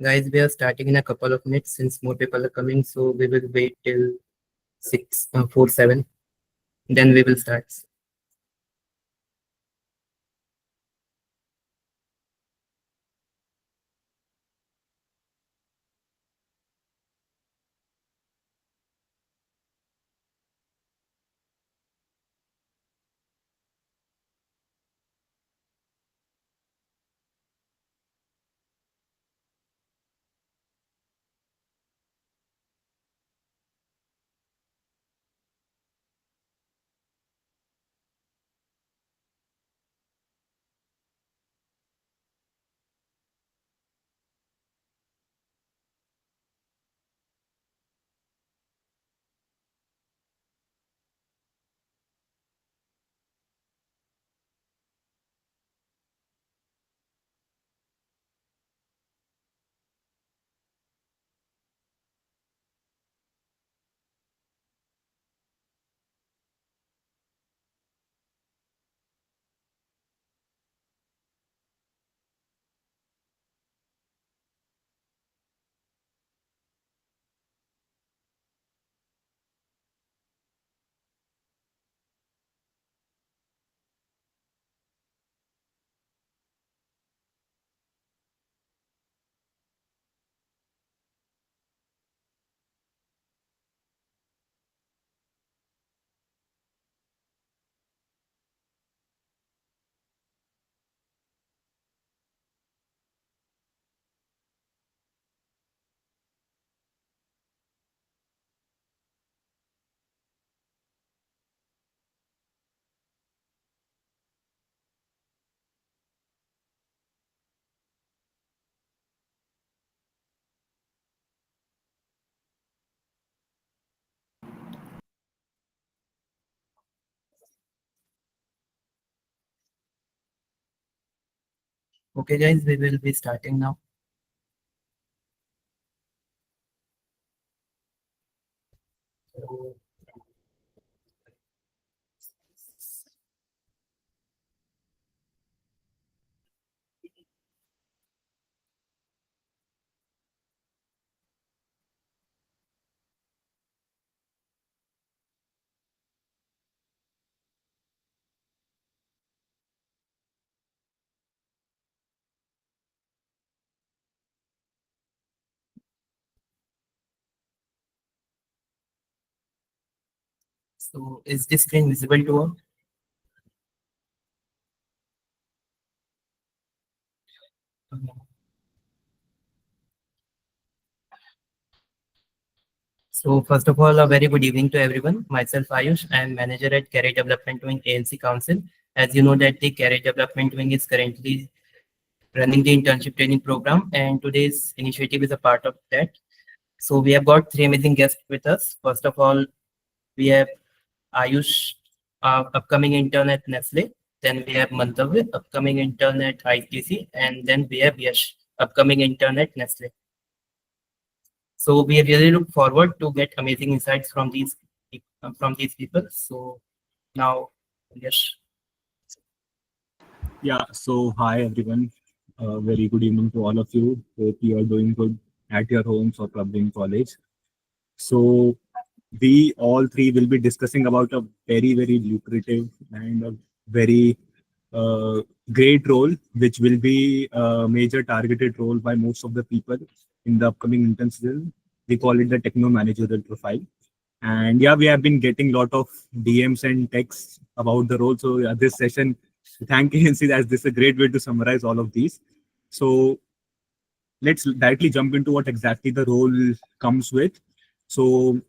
Guys, we are starting in a couple of minutes since more people are coming, so we will wait till 6:47. Then we will start. Okay, guys, we will be starting now. So, is this screen visible to all? So, first of all, a very good evening to everyone. Myself, Ayush. I am manager at Career Development Wing ALC Council. As you know, that the Career Development Wing is currently running the internship training program, and today's initiative is a part of that. So, we have got three amazing guests with us. First of all, we have Ayush, upcoming intern at Nestle. Then we have Mantavya, upcoming intern at ITC, and then we have Yash, upcoming intern at Nestle. So we really look forward to get amazing insights from these people. So now, Yash. Yeah, so hi everyone. Very good evening to all of you. Hope you are doing good at your homes or probably in college. So we all three will be discussing about a very, very lucrative and a very uh, great role, which will be a major targeted role by most of the people in the upcoming internship. We call it the Techno Managerial profile. And yeah, we have been getting a lot of DMs and texts about the role. So yeah, this session, thank ANC, as this is a great way to summarize all of these. So let's directly jump into what exactly the role comes with. So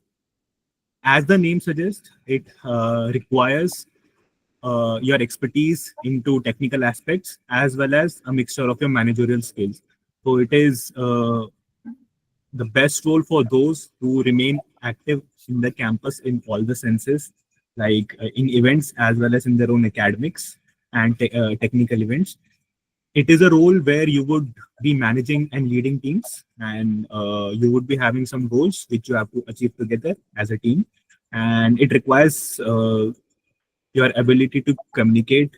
as the name suggests, it requires your expertise into technical aspects as well as a mixture of your managerial skills. So it is the best role for those who remain active in the campus in all the senses, like in events as well as in their own academics and technical events. It is a role where you would be managing and leading teams, and you would be having some goals which you have to achieve together as a team. And it requires your ability to communicate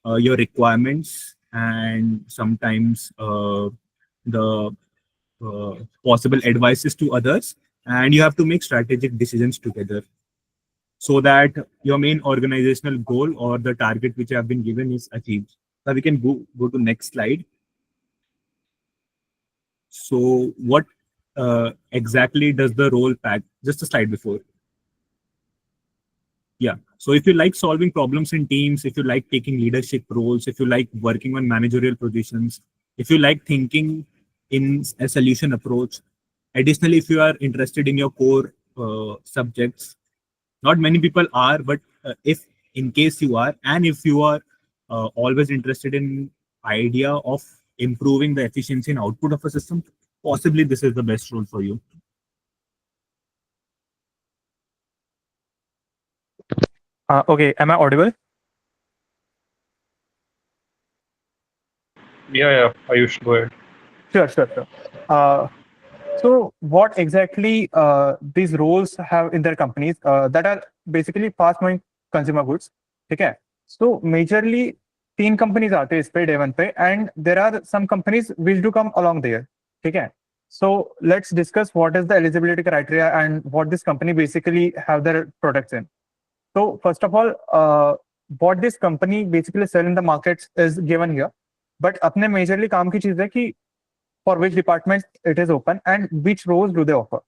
your requirements and sometimes the possible advices to others, and you have to make strategic decisions together so that your main organizational goal or the target which have been given is achieved. Now we can go to next slide. So what exactly does the role pack? Just a slide before. Yeah. So if you like solving problems in teams, if you like taking leadership roles, if you like working on managerial positions, if you like thinking in a solution approach, additionally, if you are interested in your core subjects, not many people are, but if in case you are, and if you are always interested in idea of improving the efficiency and output of a system, possibly this is the best role for you. Okay, am I audible? Yeah, Ayush, go ahead. Sure. So what exactly these roles have in their companies that are basically fast moving consumer goods? Okay. So majorly तीन companies आते हैं इस पे day one पे, and there are some companies which do come along there. Okay. So let's discuss what is the eligibility criteria and what this company basically have their products in. So first of all, what this company basically sell in the markets is given here. But अपने majorly काम की चीज है कि for which department it is open and which roles do they offer.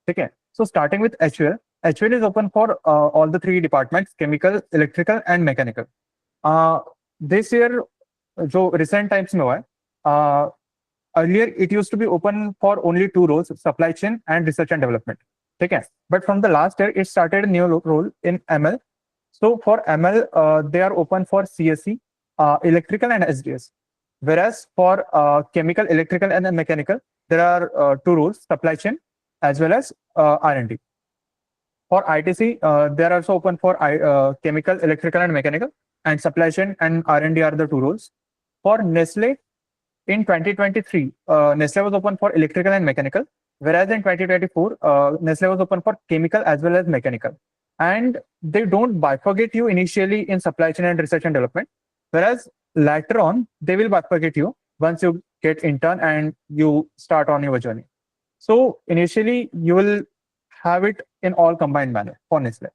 Okay. So starting with HUL, HUL is open for all the three departments: chemical, electrical, and mechanical. This year, जो recent times में हुआ है, earlier it used to be open for only two roles: supply chain and research and development. Okay. But from the last year, it started a new role in ML. So for ML, they are open for CSE, electrical, and SDS. Whereas for chemical, electrical, and mechanical, there are two roles: supply chain as well as R&D. For ITC, they are also open for chemical, electrical, and mechanical, and supply chain and R&D are the two roles. For Nestle, in 2023, Nestle was open for electrical and mechanical, whereas in 2024, Nestle was open for chemical as well as mechanical. And they don't bifurcate you initially in supply chain and research and development, whereas later on, they will bifurcate you once you get intern and you start on your journey. So initially, you will have it in all combined manner for Nestle.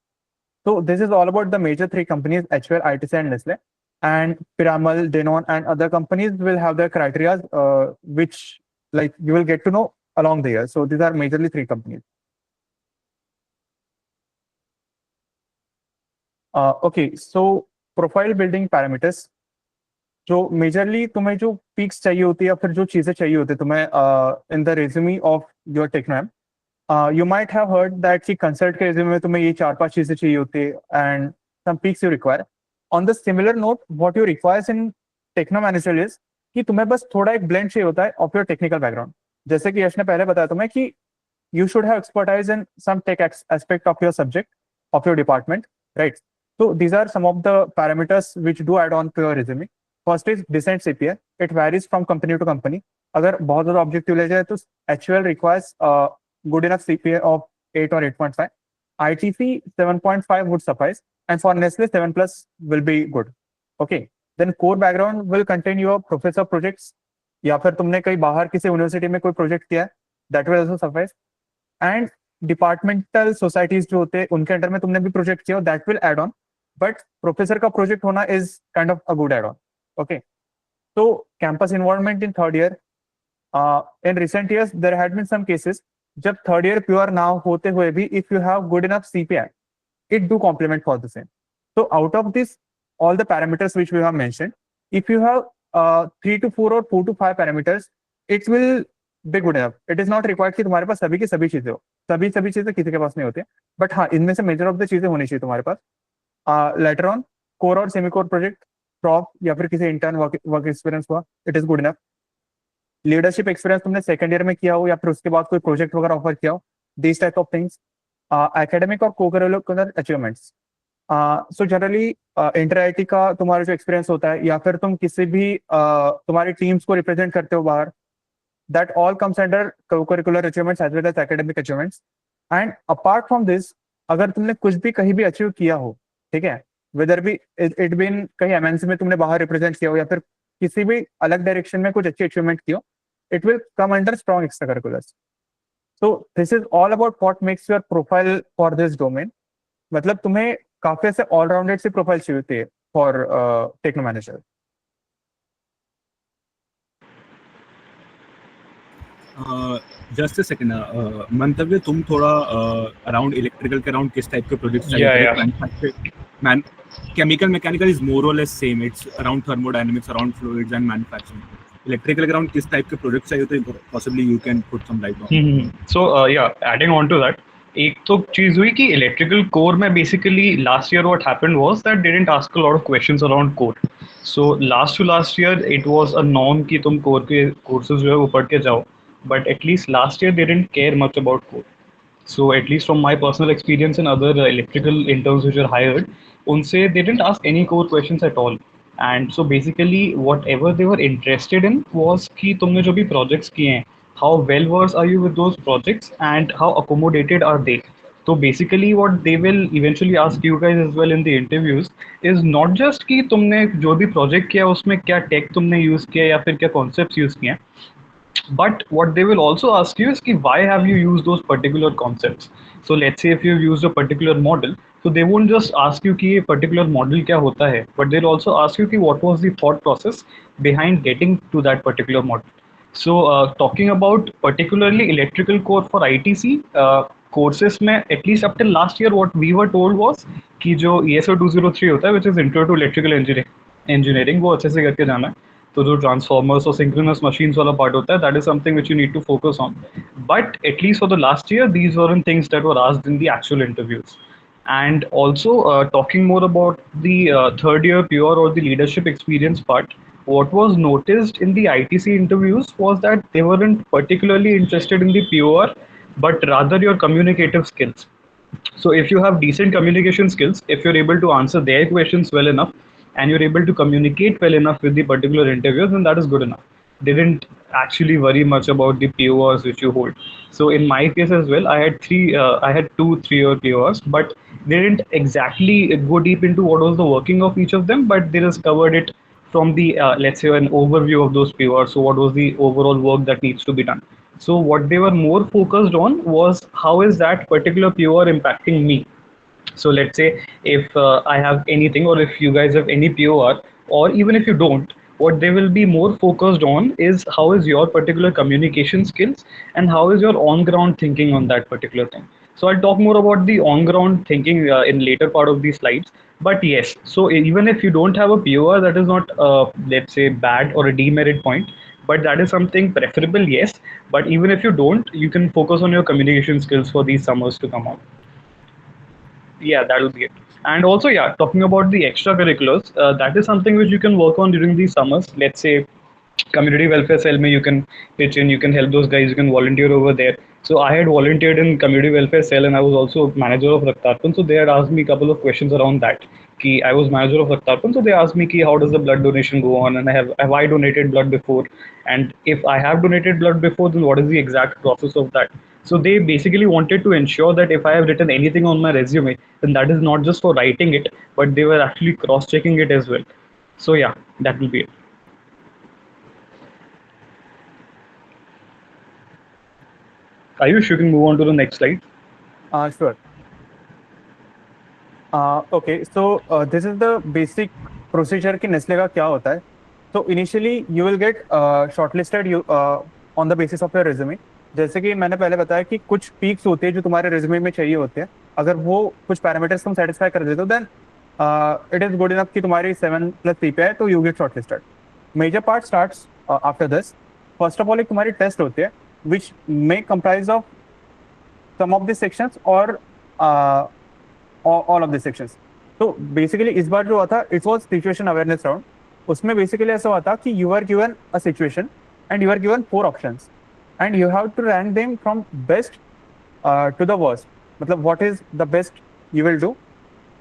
So this is all about the major three companies, HUL, ITC, and Nestle. And Piramal, Danone, and other companies will have their criteria, which like you will get to know along the year. So these are majorly three companies. Okay, so profile building parameters. जो majorly तुम्हें जो peaks चाहिए होती है या फिर जो चीजें चाहिए होती है तुम्हें in the resume of your techno, you might have heard that कि कंसल्ट के रेज्यूमे में तुम्हें ये चार पांच चीजें चाहिए होती है and some peaks you require. On the similar note, what you requires in techno managerial is कि तुम्हें बस थोड़ा एक ब्लेंड चाहिए होता है ऑफ योर टेक्निकल बैकग्राउंड. जैसे कि यश ने पहले बताया तुम्हें कि you should have expertise in some tech aspect of your subject, of your department, right? So these are some of the parameters which do add on to your resume. First is decent CPA. It varies from company to company. अगर बहुत ज़्यादा objective ले जाए तो HUL requires good enough CPA of 8 or 8.5. ITC 7.5 would suffice, and for Nestle 7 plus will be good. Okay. Then core background will contain your professor projects, या फिर तुमने कहीं बाहर किसी यूनिवर्सिटी में कोई प्रोजेक्ट किया है, that will also suffice. And departmental societies जो होते हैं उनके अंडर में तुमने भी प्रोजेक्ट किया, that will add on. But professor का प्रोजेक्ट होना is kind of a good add on. Okay. तो campus involvement in third year, in recent years there had been some cases जब थर्ड ईयर प्योर ना होते हुए भी if you have good enough CPI it do complement for the same. So out of this, all the parameters which we have mentioned, if you have 3 to 4 or 4 to 5 parameters, it will be good enough. It is not required कि तुम्हारे पास सभी की सभी चीजें हो. सभी चीजें किसी के पास नहीं होती. बट हाँ, इनमें से मेजर ऑफ द चीजें होनी चाहिए तुम्हारे पास. लेटर ऑन कोर और सेमी कोर प्रोजेक्ट, प्रॉप या फिर किसी इंटर्न वर्क एक्सपीरियंस हुआ, it is good enough. Leadership experience तुमने सेकंड ईयर में किया हो या फिर उसके बाद कोई प्रोजेक्ट वगैरह ऑफर किया हो, this type of things. Academic और co-curricular achievements. So generally inter IIT का तुम्हारा जो एक्सपीरियंस होता है या फिर तुम किसी भी तुम्हारी टीम्स को रिप्रेजेंट करते हो बाहर, that all comes under co-curricular achievements as well as academic achievements. And apart from this, अगर तुमने कुछ भी कहीं भी अचीव किया हो, ठीक है, वेदर भी इट बीन कहीं एमएनसी में तुमने बाहर रिप्रेजेंट किया हो या फिर किसी भी अलग डायरेक्शन में कुछ अच्छी अचीवमेंट की हो, it will come under strong extracurriculars. So this is all about what makes your profile for this domain. मतलब तुम्हें काफी ऐसे all-rounded सी profile चाहिए होती है for Techno Manager. Just a second, Mantavya तुम थोड़ा अराउंड इलेक्ट्रिकल के अराउंड किस टाइप के प्रोजेक्ट्स चाहिए? Yeah. Chemical mechanical is more और less same, it's around thermodynamics, around fluids and manufacturing. Electrical के अराउंड किस टाइप के प्रोजेक्ट्स चाहिए तो possibly you can put some light on. So yeah, adding on to that, एक तो चीज हुई कि इलेक्ट्रिकल कोर में basically last year what happened was that they didn't ask a lot of questions around core. So last to last year it was a norm कि तुम core के courses जो है वो पढ़ के जाओ, but at least last year they didn't care much about core. So at least from my personal experience and other electrical interns which are hired, unse they didn't ask any core questions at all. And so basically whatever they were interested in was कि तुमने जो भी projects किए हैं, how well versed are you with those projects and how accommodated are they. So basically what they will eventually ask you guys as well in the interviews is not just कि तुमने जो भी project किया उसमें क्या tech तुमने use किया या फिर क्या concepts use किए हैं, but what they will also ask you is ki, why have you used those particular concepts. So let's say if you've used a particular model, so they won't just ask you कि ये particular model क्या होता है, but they'll also ask you कि what was the thought process behind getting to that particular model. So talking about particularly electrical core for ITC courses में at least up till last year what we were told was कि जो ESO 203 होता है which is Intro to Electrical Engineering वो अच्छे से करके जाना है. तो जो ट्रांसफॉर्मर्स और सिंक्रोनस मशीन्स वाला पार्ट होता है, that is something which you need to focus on. But at least for the last year these were things that were asked in the actual interviews. And also talking more about the third year pure or the leadership experience part, what was noticed in the ITC interviews was that they weren't particularly interested in the pure, but rather your communicative skills. So if you have decent communication skills, if you're able to answer their questions well enough and you're able to communicate well enough with the particular interviewers, then that is good enough. They didn't actually worry much about the PORs which you hold. So in my case as well, I had 2 3-year PORs, but they didn't exactly go deep into what was the working of each of them, but they just covered it from the let's say an overview of those PORs. So what was the overall work that needs to be done. So what they were more focused on was how is that particular POR impacting me. So let's say if I have anything or if you guys have any POR or even if you don't, what they will be more focused on is how is your particular communication skills and how is your on ground thinking on that particular thing. So I'll talk more about the on ground thinking in later part of these slides. But yes, so even if you don't have a POR, that is not let's say bad or a demerit point, but that is something preferable, yes. But even if you don't, you can focus on your communication skills for these summers to come on. Yeah, that will be it. And also, yeah, talking about the extracurriculars, that is something which you can work on during these summers. Let's say community welfare cell mein you can pitch in, you can help those guys, you can volunteer over there. So I had volunteered in community welfare cell and I was also manager of Raktarpan. So they had asked me a couple of questions around that. Ki I was manager of Raktarpan, so they asked me ki how does the blood donation go on and have I donated blood before, and if I have donated blood before, then what is the exact process of that. So they basically wanted to ensure that if I have written anything on my resume, then that is not just for writing it, but they were actually cross-checking it as well. So yeah, that will be it. Ayush, you can move on to the next slide. Sure. Okay, so this is the basic procedure कि Nestle का क्या होता है. So initially you will get shortlisted on the basis of your resume. जैसे कि मैंने पहले बताया कि कुछ peaks होते हैं जो तुम्हारे resume में चाहिए होते हैं. अगर वो कुछ parameters तुम satisfy कर देते हो, then it is good enough कि तुम्हारी 7+ CPI, तो you get shortlisted. Major part starts after this. First of all, एक तुम्हारी test होती है, which may comprise of some of the sections or all of the sections. तो basically इस बार जो हुआ था, it was situation awareness round. उसमें बेसिकली ऐसा हुआ था कि you are given a situation and you are given 4 options and you have to rank them from best to the worst. मतलब what is the best you will do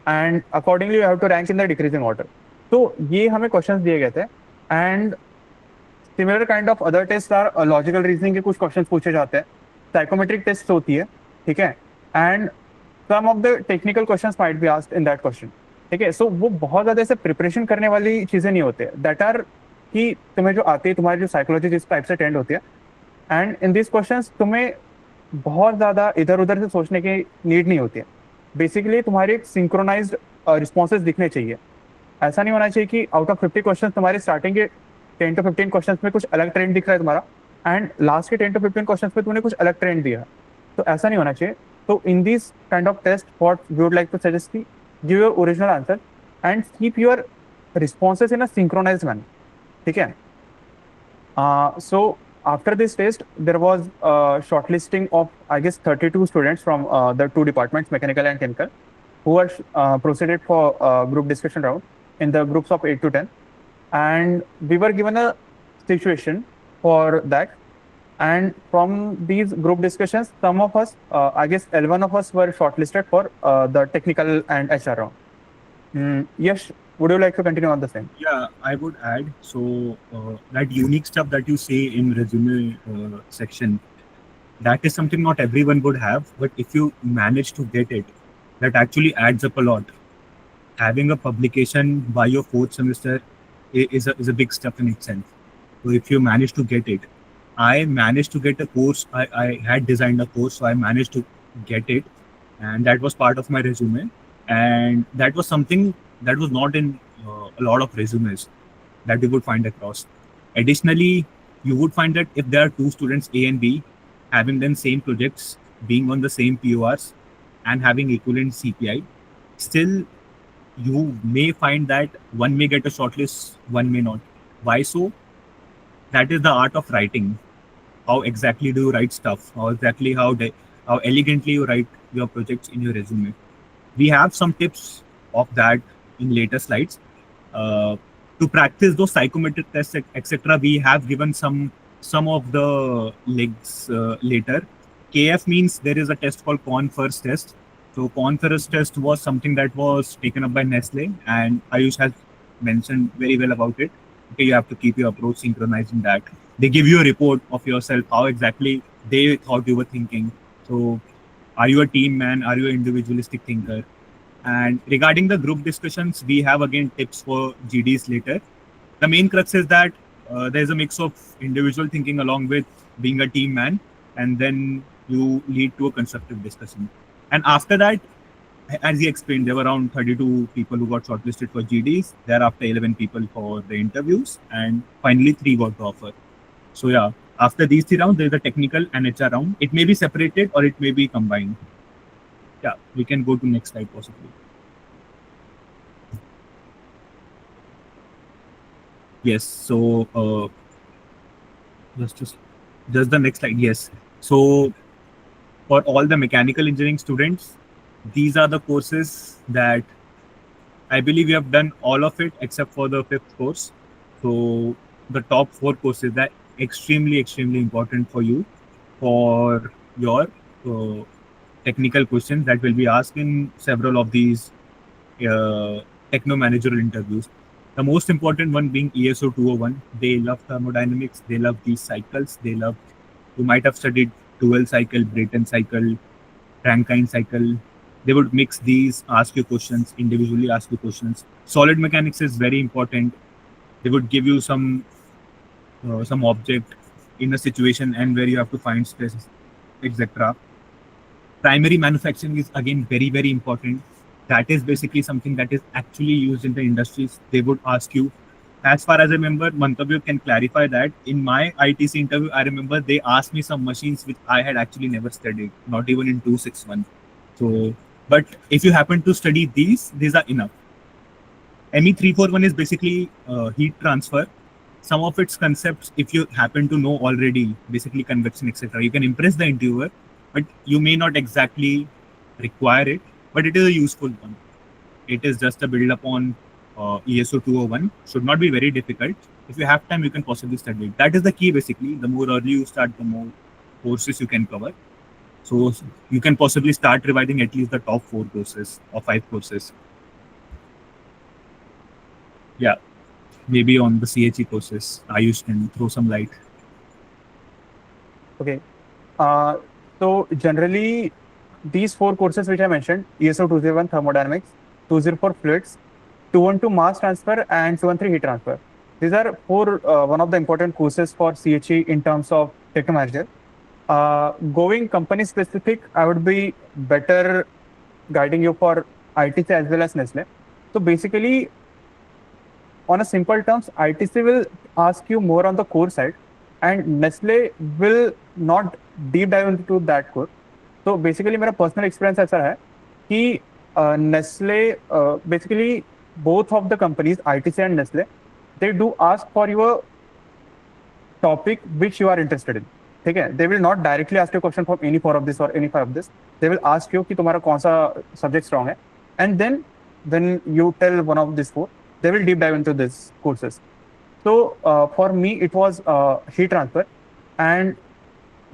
and accordingly you have to rank in the decreasing order. तो ये हमें questions दिए गए थे and similar kind of other test are logical reasoning के कुछ questions पूछे जाते हैं. साइकोमेट्रिक टेस्ट होती है, ठीक है, and some of the technical questions might be asked in that question. ठीक है, सो वो बहुत ज़्यादा ऐसे प्रिपरेशन करने वाली चीज़ें नहीं होते. दैट आर कि तुम्हें जो आती है, तुम्हारी जो साइकोलॉजी जिस टाइप से टेंड होती है, एंड इन दिस क्वेश्चंस तुम्हें बहुत ज्यादा इधर उधर से सोचने की नीड नहीं होती है। बेसिकली तुम्हारे एक सिंक्रोनाइज्ड रिस्पॉन्सेज दिखने चाहिए। ऐसा नहीं होना चाहिए कि आउट ऑफ 50 क्वेश्चन तुम्हारे स्टार्टिंग के 10 to 15 क्वेश्चन में कुछ अलग ट्रेंड दिख रहा है तुम्हारा, एंड लास्ट के 10 to 15 क्वेश्चन में तुमने कुछ अलग ट्रेंड दिया। तो ऐसा नहीं होना चाहिए। तो in this kind of test what we would like to suggest की give your original answer and keep your responses in a synchronized manner. ठीक है। So after this test, there was shortlisting of, I guess, 32 students from the two departments, mechanical and chemical, who were proceeded for group discussion round in the groups of 8 to 10. And we were given a situation for that. And from these group discussions, some of us, I guess, L1 of us were shortlisted for the technical and HR round. Yes, would you like to continue on the same? Yeah, I would add. So that unique stuff that you say in resume section, that is something not everyone would have. But if you manage to get it, that actually adds up a lot. Having a publication by your fourth semester is a big step in itself. So if you manage to get it, I managed to get a course. I had designed a course, so I managed to get it, and that was part of my resume. And that was something that was not in a lot of resumes that you would find across. Additionally, you would find that if there are two students A and B having done same projects, being on the same PORs, and having equivalent CPI, still you may find that one may get a shortlist, one may not. Why so? That is the art of writing. How exactly do you write stuff? How elegantly you write your projects in your resume. We have some tips of that in later slides. To practice those psychometric tests, etc., we have given some of the links later. KF means there is a test called Corn First test. So Corn First test was something that was taken up by Nestle, and Ayush has mentioned very well about it. Okay, you have to keep your approach synchronized in that. They give you a report of yourself, how exactly they thought you were thinking. So, are you a team man? Are you an individualistic thinker? And regarding the group discussions, we have again tips for GDs later. The main crux is that there's a mix of individual thinking along with being a team man, and then you lead to a constructive discussion. And after that, as he explained, there were around 32 people who got shortlisted for GDs. Thereafter, 11 people for the interviews, and finally 3 got the offer. So yeah, after these 3 rounds, there's a technical and HR round. It may be separated or it may be combined. Yeah, we can go to next slide possibly. Yes, so just the next slide. Yes, so for all the mechanical engineering students, these are the courses that I believe we have done all of it except for the 5th course. So the top 4 courses that extremely important for you for your technical questions that will be asked in several of these Techno managerial interviews. The most important one being ESO 201. They love thermodynamics. They love these cycles. You might have studied dual cycle, Brayton cycle, Rankine cycle. They would mix these, ask you questions, individually ask you questions. Solid mechanics is very important. They would give you some object in a situation and where you have to find stress, etc. Primary manufacturing is again very important. That is basically something that is actually used in the industries. They would ask you. As far as I remember, Mantavya can clarify that. In my ITC interview, I remember they asked me some machines which I had actually never studied, not even in 261. So, but if you happen to study these are enough. ME341 is basically heat transfer. Some of its concepts, if you happen to know already, basically convection, etc., you can impress the interviewer, but you may not exactly require it, but it is a useful one. It is just a build up on ESO 201. Should not be very difficult. If you have time, you can possibly study it. That is the key, basically. The more early you start, the more courses you can cover. So you can possibly start revising at least the top 4 courses or 5 courses. Yeah, maybe on the CHE courses, Ayush can throw some light. Okay. So generally, these 4 courses which I mentioned, ESO 201 thermodynamics, 204 fluids, 212 mass transfer, and 213 heat transfer. These are 4 one of the important courses for CHE in terms of Techno Manager. Going company specific, I would be better guiding you for ITC as well as Nestle. So basically, on a simple terms, ITC will ask you more on the core side, and Nestle will not deep dive into that core. तो basically मेरा personal experience ऐसा है कि Nestle basically both of the companies, ITC and Nestle, they do ask for your topic which you are interested in. ठीक है, they will not directly ask you a question from any four of this or any five of this. They will ask you कि तुम्हारा कौन सा subject strong है, and then when you tell one of these four, they will deep dive into these courses. So for me, it was heat transfer, and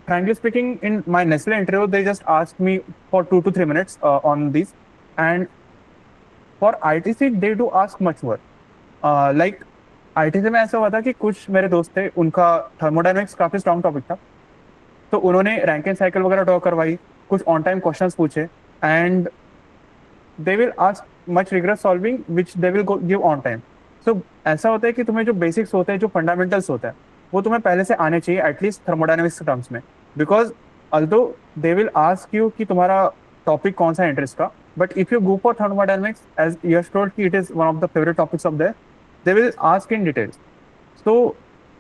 frankly speaking, in my Nestle interview, they just asked me for 2 to 3 minutes on these, and for ITC, they do ask much more. Like ITC में ऐसा हुआ था कि कुछ मेरे दोस्त थे, उनका थर्मोडायनेमिक्स काफी स्ट्रॉन्ग टॉपिक था, तो उन्होंने रैंकिन साइकिल वगैरह ड्रॉ करवाई, कुछ ऑन टाइम क्वेश्चंस पूछे, and they will ask much rigorous solving which they will give on time. So ऐसा होता है कि तुम्हें जो बेसिक्स होते हैं, जो फंडामेंटल्स होता है, वो तुम्हें पहले से आने चाहिए एटलीस्ट थर्मोडायनेमिक्स के टर्म्स में, because although they will ask you कि तुम्हारा टॉपिक कौन सा इंटरेस्ट का, but if you go for thermodynamics as Yash told कि it is one of the favourite topics of their, they will ask in details. So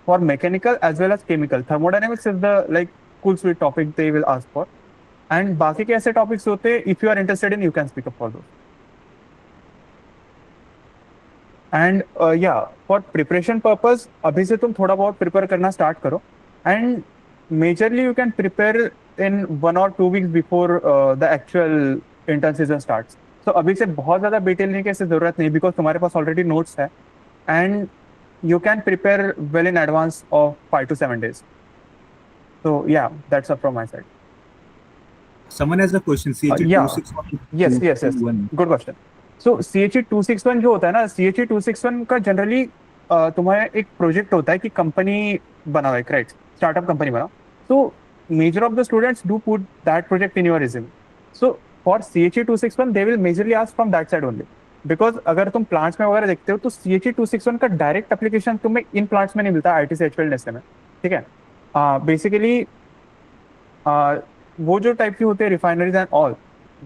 for mechanical as well as chemical, thermodynamics is the like cool sweet topic they will ask for. And बाकी के ऐसे topics होते हैं, if you are interested in, you can speak up for those. And yeah, for preparation purpose, अभी से तुम थोड़ा बहुत prepare करना start करो. And majorly you can prepare in 1 or 2 weeks before the actual intern season starts. So अभी से बहुत ज़्यादा डिटेल लेने की जरूरत नहीं, because तुम्हारे पास already notes है. And you can prepare well in advance of 5 to 7 days. So yeah, that's up from my side. Someone has a question. CHE Yeah. 261. Yes. Good question. So CHE 261 जो होता है ना, CHE 261 का generally तुम्हारा एक project होता है कि कंपनी बनाओ, एक राइट स्टार्टअप कंपनी बनाओ. तो measure of the students do put that project in your resume. So for CHE 261 they will majorly ask from that side only, because अगर तुम प्लांट्स में वगैरह देखते हो तो CHE 261 का डायरेक्ट एप्लीकेशन तुम्हें इन प्लांट्स में नहीं मिलता, ITC HPL नेस्ले में. ठीक है, बेसिकली वो जो टाइप की होते हैं refineries and all,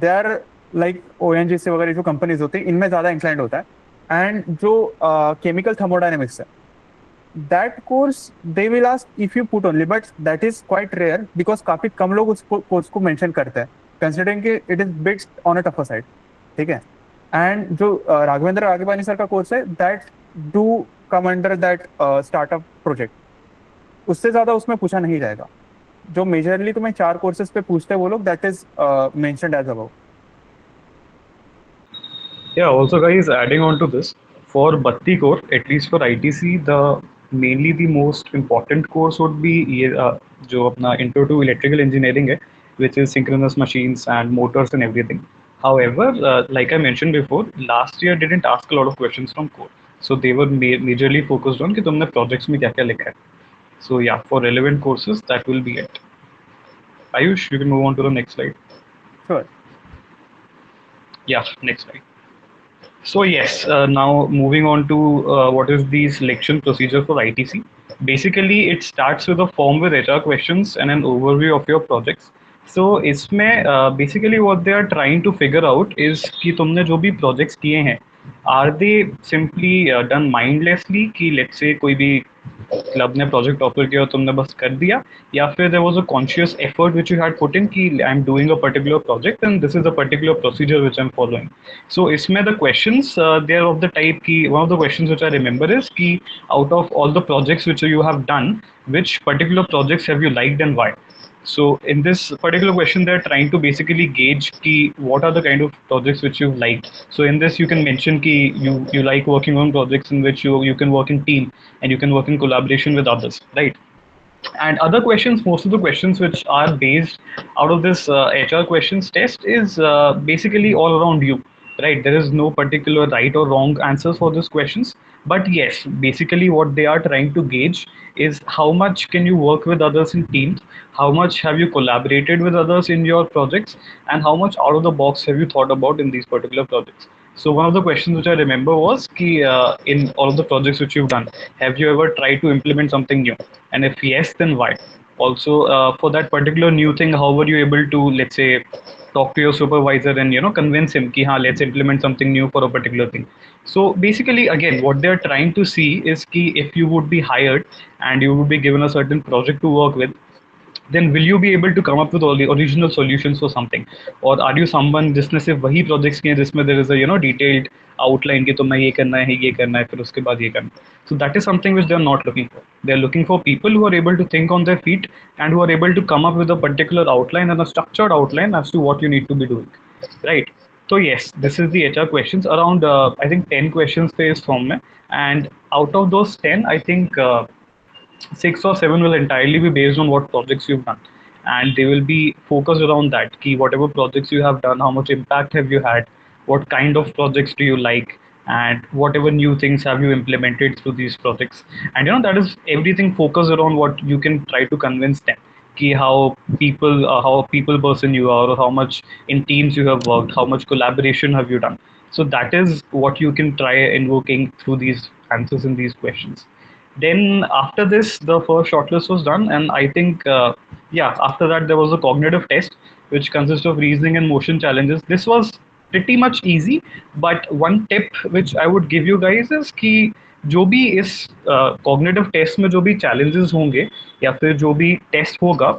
they are like ONGC वगैरह जो कंपनीज होती है, इनमें ज़्यादा इंक्लाइंड होता है. एंड जो केमिकल थर्मोडायनेमिक्स है, that course they will ask if you put only, but that is quite rare because काफ़ी कम लोग उस कोर्स को मेंशन करते हैं, कंसिडरिंग कि it is bit on a tougher side. ठीक है, एंड जो राघवेंद्र राघवानी सर का कोर्स है, that do come under that startup project, उससे ज़्यादा उसमें पूछा नहीं जाएगा. जो मेजरली तुम्हें 4 कोर्सेज पे पूछते हैं वो लोग, that is mentioned as above. Yeah, also guys, adding on to this, for Batti core, at least for ITC, the mainly the most important course would be ये जो अपना intro to electrical engineering है, which is synchronous machines and motors and everything. However, like I mentioned before, last year didn't ask a lot of questions from core, so they were majorly focused on कि तुमने projects में क्या क्या लिखा है. So yeah, for relevant courses, that will be it. Ayush, you can move on to the next slide. Sure. Yeah, next slide. So yes, now moving on to what is the selection procedure for ITC. Basically, it starts with a form with HR questions and an overview of your projects. So इसमें basically what they are trying to figure out is कि तुमने जो भी projects किए हैं, are they simply done mindlessly कि let's say कोई भी क्लब ने प्रोजेक्ट ऑफर किया और तुमने बस कर दिया, या फिर there was a conscious effort which you had put in कि I am doing a particular project and this is a particular procedure which I am following. So इसमें the questions they are of the type की one of the questions which I remember is कि out of all the projects which you have done, which particular projects have you liked and why? So in this particular question, they're trying to basically gauge ki what are the kind of projects which you've liked. So in this, you can mention ki you like working on projects in which you can work in team and you can work in collaboration with others, right? And other questions, most of the questions which are based out of this HR questions test is basically all around you, right? There is no particular right or wrong answers for these questions, but yes, basically what they are trying to gauge is how much can you work with others in teams, how much have you collaborated with others in your projects, and how much out of the box have you thought about in these particular projects. So one of the questions which I remember was ki, in all of the projects which you've done, have you ever tried to implement something new? And if yes, then why? Also, for that particular new thing, how were you able to, let's say, talk to your supervisor and convince him ki, हाँ, let's implement something new for a particular thing. So basically, again, what they're trying to see is ki if you would be hired and you would be given a certain project to work with, then will you be able to come up with all the original solutions for something, or are you someone जिसने सिर्फ वही projects किए हैं जिसमें there is a detailed outline कि तुम्हें ये करना है फिर उसके बाद ये करना है. So that is something which they are not looking for. They are looking for people who are able to think on their feet and who are able to come up with a particular outline and a structured outline as to what you need to be doing, right? So yes, this is the HR questions. Around I think 10 questions थे इस form में, and out of those 10, I think 6 or 7 will entirely be based on what projects you've done, and they will be focused around that key whatever projects you have done, how much impact have you had, what kind of projects do you like, and whatever new things have you implemented through these projects. And that is everything focused around what you can try to convince them key how a people person you are, or how much in teams you have worked, how much collaboration have you done. So that is what you can try invoking through these answers in these questions. Then after this, the first shortlist was done, and I think yeah, after that there was a cognitive test, which consists of reasoning and motion challenges. This was pretty much easy, but one tip which I would give you guys is कि जो भी इस cognitive test में जो भी challenges होंगे या फिर जो भी test होगा,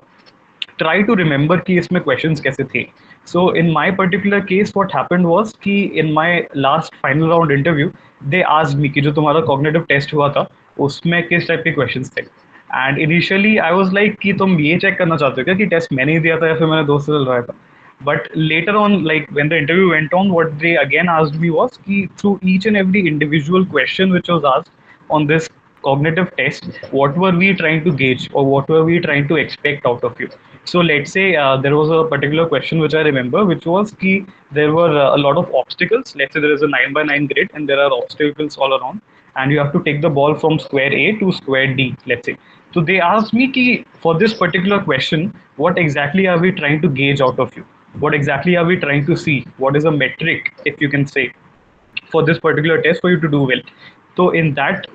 try to remember कि इसमें questions कैसे थे. So in my particular case, what happened was कि in my last final round interview, they asked me कि जो तुम्हारा cognitive test हुआ था, उसमें किस टाइप के questions थे. And initially I was like कि तुम ये check करना चाहते हो क्या कि test मैंने ही दिया था या फिर मेरे दोस्त से चल रहा था. But later on, like when the interview went on, what they again asked me was कि through each and every individual question which was asked on this cognitive test, what were we trying to gauge or what were we trying to expect out of you. So let's say there was a particular question which I remember, which was ki there were a lot of obstacles. Let's say there is a 9 by 9 grid and there are obstacles all around, and you have to take the ball from square A to square D, let's say. So they asked me ki for this particular question, what exactly are we trying to gauge out of you? What exactly are we trying to see? What is a metric, if you can say, for this particular test for you to do well? So in that,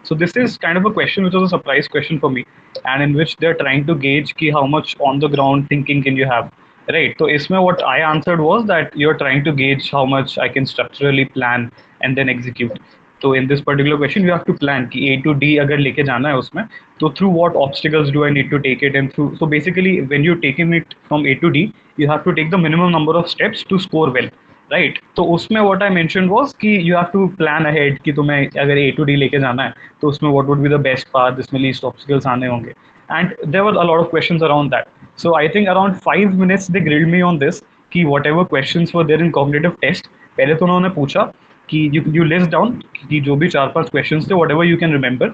so this is kind of a question which was a surprise question for me, and in which they're trying to gauge ki how much on the ground thinking can you have, right? So isme what I answered was that you're trying to gauge how much I can structurally plan and then execute. So in this particular question, you have to plan कि A to D अगर लेके जाना है उसमें, तो through what obstacles do I need to take it, and through, so basically when you're taking it from A to D, you have to take the minimum number of steps to score well, right? तो उसमें what I mentioned was कि you have to plan ahead कि तुम्हें अगर A to D लेके जाना है, तो उसमें what would be the best path, जिसमें least obstacles आने होंगे, and there were a lot of questions around that. So I think around 5 minutes they grilled me on this कि whatever questions were there in cognitive test, पहले तो उन्होंने पूछा कि you list down कि जो भी 4-5 questions थे, whatever you can remember,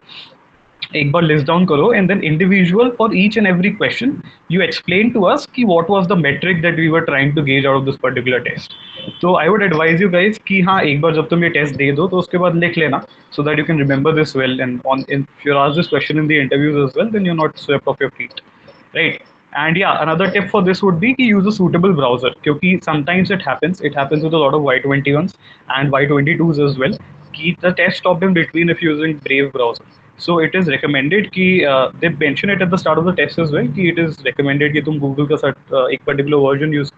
एक बार list down करो, and then individual for each and every question you explain to us कि what was the metric that we were trying to gauge out of this particular test. So I would advise you guys कि हाँ, एक बार जब तुम ये test दे दो तो उसके बाद लिख लेना, so that you can remember this well, and if you're asked this question in the interviews as well, then you're not swept off your feet, right? And yeah, another tip for this would be to use a suitable browser. Because sometimes it happens with a lot of Y21s and Y22s as well. Keep the test stop in between if using Brave browser. So it is recommended कि they mention it at the start of the test as well कि it is recommended कि तुम Google का एक particular version use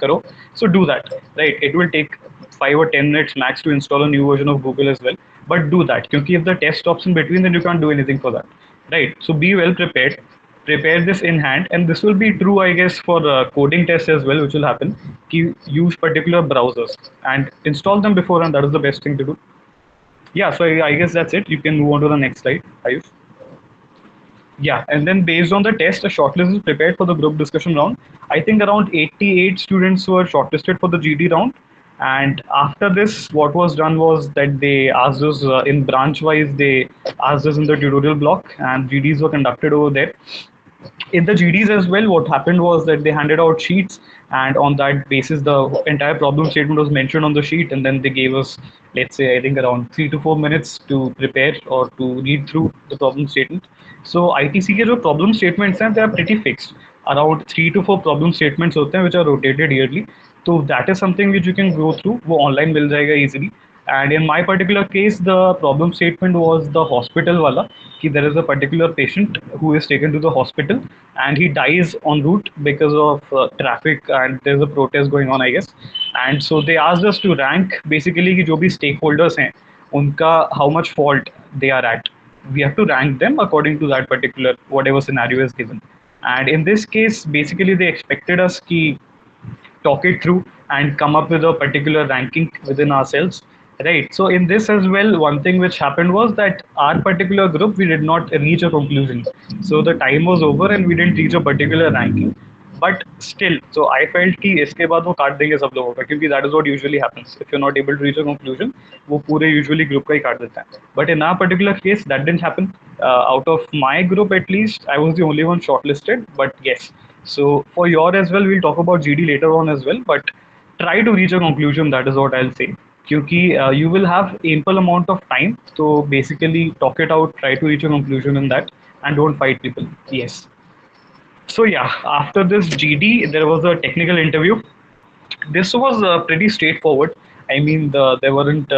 करो. So do that, right? It will take 5 or 10 minutes max to install a new version of Google as well. But do that because if the test stops in between, then you can't do anything for that, right? So be well prepared. Prepare this in hand, and this will be true, I guess, for coding tests as well, which will happen. Use particular browsers and install them before, and that is the best thing to do. Yeah, so I guess that's it. You can move on to the next slide, Ayush. Yeah, and then based on the test, a shortlist is prepared for the group discussion round. I think around 88 students were shortlisted for the GD round. And after this, what was done was that they asked us in branch wise, they asked us in the tutorial block, and GDs were conducted over there. In the GDs as well, what happened was that they handed out sheets, and on that basis, the entire problem statement was mentioned on the sheet, and then they gave us, let's say, I think around 3 to 4 minutes to prepare or to read through the problem statement. So ITC के जो problem statements हैं, they are pretty fixed. Around 3 to 4 problem statements होते हैं which are rotated yearly. So that is something which you can go through. वो online मिल जाएगा easily. And in my particular case, the problem statement was the hospital wala, ki there is a particular patient who is taken to the hospital and he dies en route because of traffic and there's a protest going on, I guess. And so they asked us to rank basically ki jo bhi stakeholders hain, unka how much fault they are at. We have to rank them according to that particular whatever scenario is given. And in this case, basically they expected us ki talk it through and come up with a particular ranking within ourselves, right? So in this as well, one thing which happened was that our particular group, we did not reach a conclusion. So the time was over and we didn't reach a particular ranking. But still, so I felt कि इसके बाद वो काट देंगे सब लोगों का, क्योंकि that is what usually happens. If you're not able to reach a conclusion, वो पूरे usually group का ही काट देता है. But in our particular case, that didn't happen. Out of my group at least, I was the only one shortlisted. But yes, so for your as well, we'll talk about GD later on as well. But try to reach a conclusion. That is what I'll say. क्योंकि you will have ample amount of time. So basically, talk it out. Try to reach a conclusion in that, and don't fight people. Yes. So yeah, after this GD, there was a technical interview. This was pretty straightforward. I mean, there weren't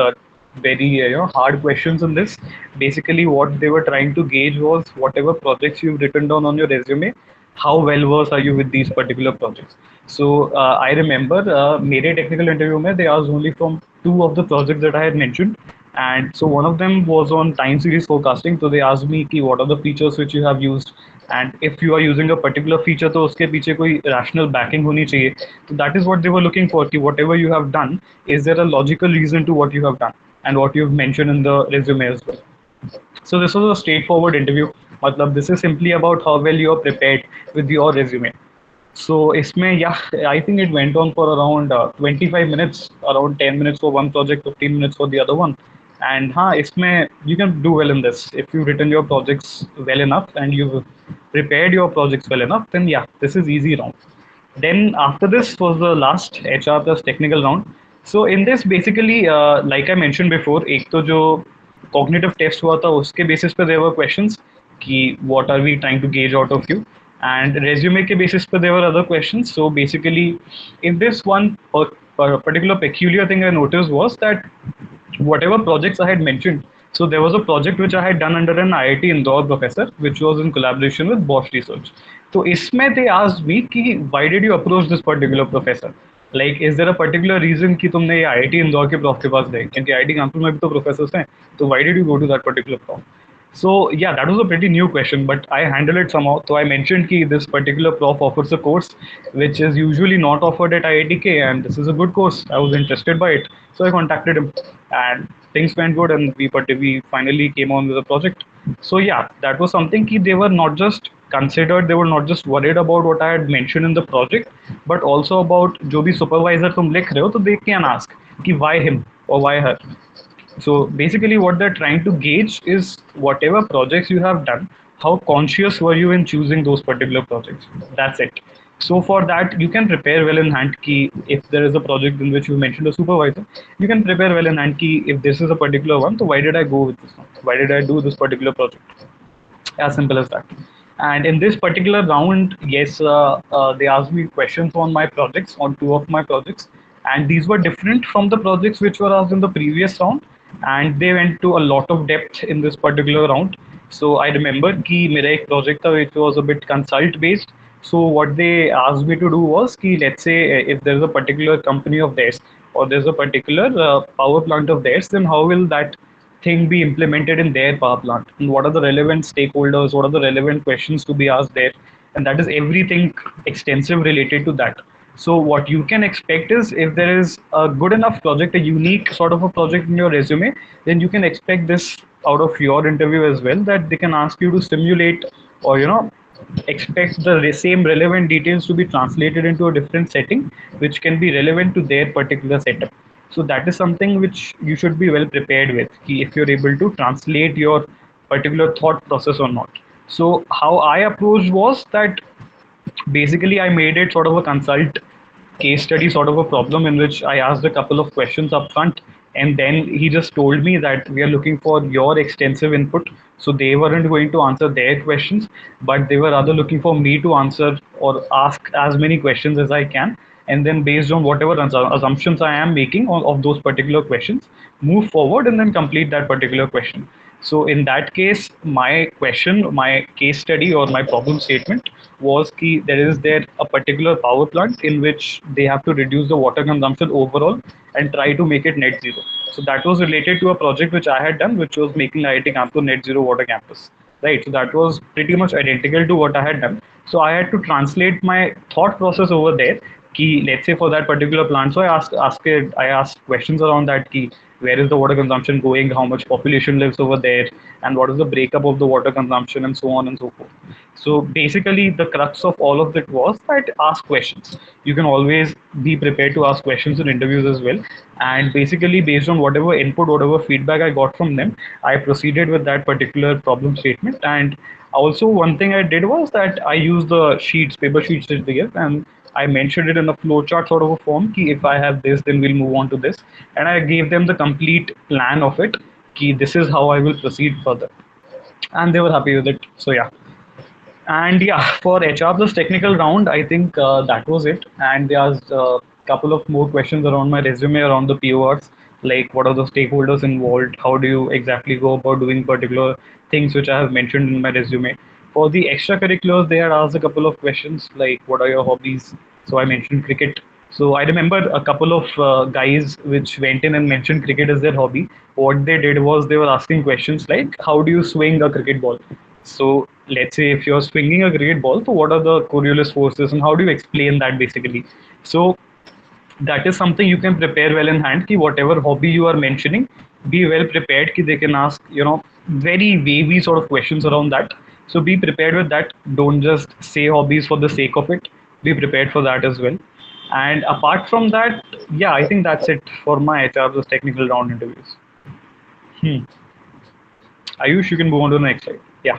very hard questions in this. Basically, what they were trying to gauge was whatever projects you've written down on your resume, how well versed are you with these particular projects. So I remember, मेरे technical interview में they asked only from two of the projects that I had mentioned, and so one of them was on time series forecasting. So they asked me कि what are the features which you have used, and if you are using a particular feature तो उसके पीछे कोई rational backing होनी चाहिए. So that is what they were looking for, कि whatever you have done, is there a logical reason to what you have done and what you've mentioned in the resume as well. So this was a straightforward interview. मतलब this is simply about how well you are prepared with your resume. So इसमें yeah, I think it went on for around 25 minutes, around 10 minutes for one project, 15 minutes for the other one. And हाँ, इसमें you can do well in this if you've written your projects well enough and you've prepared your projects well enough. Then yeah, this is easy round. Then after this was the last HR plus technical round. So in this basically, like I mentioned before, एक तो जो cognitive test हुआ था उसके basis पे there were questions कि what are we trying to gauge out of you, and resume के basis पे there were other questions. So basically, in this one particular peculiar thing I noticed was that whatever projects I had mentioned. So there was a project which I had done under an IIT Indore professor, which was in collaboration with Bosch Research. So इसमें they asked me कि why did you approach this particular professor? Like, is there a particular reason कि तुमने ये IIT Indore के prof के पास गए? क्योंकि IIT Kanpur में भी तो professors हैं, तो why did you go to that particular prof? So yeah, that was a pretty new question, but I handled it somehow. So I mentioned कि this particular prof offers a course which is usually not offered at IITK, and this is a good course. I was interested by it, so I contacted him, and things went good, and we finally came on with a project. So yeah, that was something कि they were not just considered, they were not just worried about what I had mentioned in the project, but also about जो भी supervisor तुम लिख रहे हो, तो they can ask कि why him or why her. So basically what they're trying to gauge is whatever projects you have done, how conscious were you in choosing those particular projects? That's it. So for that, you can prepare well in hand key. If there is a project in which you mentioned a supervisor, you can prepare well in hand key. If this is a particular one, so why did I go with this one? Why did I do this particular project? As simple as that. And in this particular round, yes, they asked me questions on my projects, on two of my projects, and these were different from the projects which were asked in the previous round, and they went to a lot of depth in this particular round. So I remember कि मेरा एक project था which was a bit consult based. So what they asked me to do was कि let's say if there's a particular company of theirs or there's a particular power plant of theirs, then how will that thing be implemented in their power plant, and what are the relevant stakeholders, what are the relevant questions to be asked there, and that is everything extensive related to that. So what you can expect is if there is a good enough project, a unique sort of a project in your resume, then you can expect this out of your interview as well, that they can ask you to simulate or expect the same relevant details to be translated into a different setting which can be relevant to their particular setup. So that is something which you should be well prepared with, if you're able to translate your particular thought process or not. So how I approached was that basically I made it sort of a consult case study sort of a problem in which I asked a couple of questions up front, and then he just told me that we are looking for your extensive input. So they weren't going to answer their questions, but they were rather looking for me to answer or ask as many questions as I can. and then based on whatever assumptions I am making of those particular questions, move forward and then complete that particular question. So in that case, my case study or my problem statement was key. There a particular power plant in which they have to reduce the water consumption overall and try to make it net zero. So that was related to a project which I had done, which was making IIT Kanpur net zero water campus. Right. So that was pretty much identical to what I had done. So I had to translate my thought process over there. Key, let's say for that particular plant. So I asked questions around that key. Where is the water consumption going? How much population lives over there? And what is the breakup of the water consumption and so on and so forth. So basically, the crux of all of it was that ask questions. You can always be prepared to ask questions in interviews as well. And basically, based on whatever input, whatever feedback I got from them, I proceeded with that particular problem statement. And also, one thing I did was that I used the paper sheets that they give, and I mentioned it in a flowchart sort of a form. Ki if I have this, then we'll move on to this. And I gave them the complete plan of it. Ki this is how I will proceed further. And they were happy with it. So yeah. And yeah, for HR plus technical round, I think that was it. And they asked a couple of more questions around my resume, around the PORs, like what are the stakeholders involved? How do you exactly go about doing particular things which I have mentioned in my resume? For the extracurriculars, they had asked a couple of questions like what are your hobbies? So I mentioned cricket. So I remember a couple of guys which went in and mentioned cricket as their hobby. What they did was they were asking questions like, how do you swing a cricket ball? So let's say if you're swinging a cricket ball, so what are the Coriolis forces and how do you explain that basically? So that is something you can prepare well in hand. Ki whatever hobby you are mentioning, be well prepared. Ki they can ask very wavy sort of questions around that. So be prepared with that. Don't just say hobbies for the sake of it. Be prepared for that as well. And apart from that, yeah, I think that's it for my HR plus technical round interviews. Ayush, you can move on to the next slide. Yeah.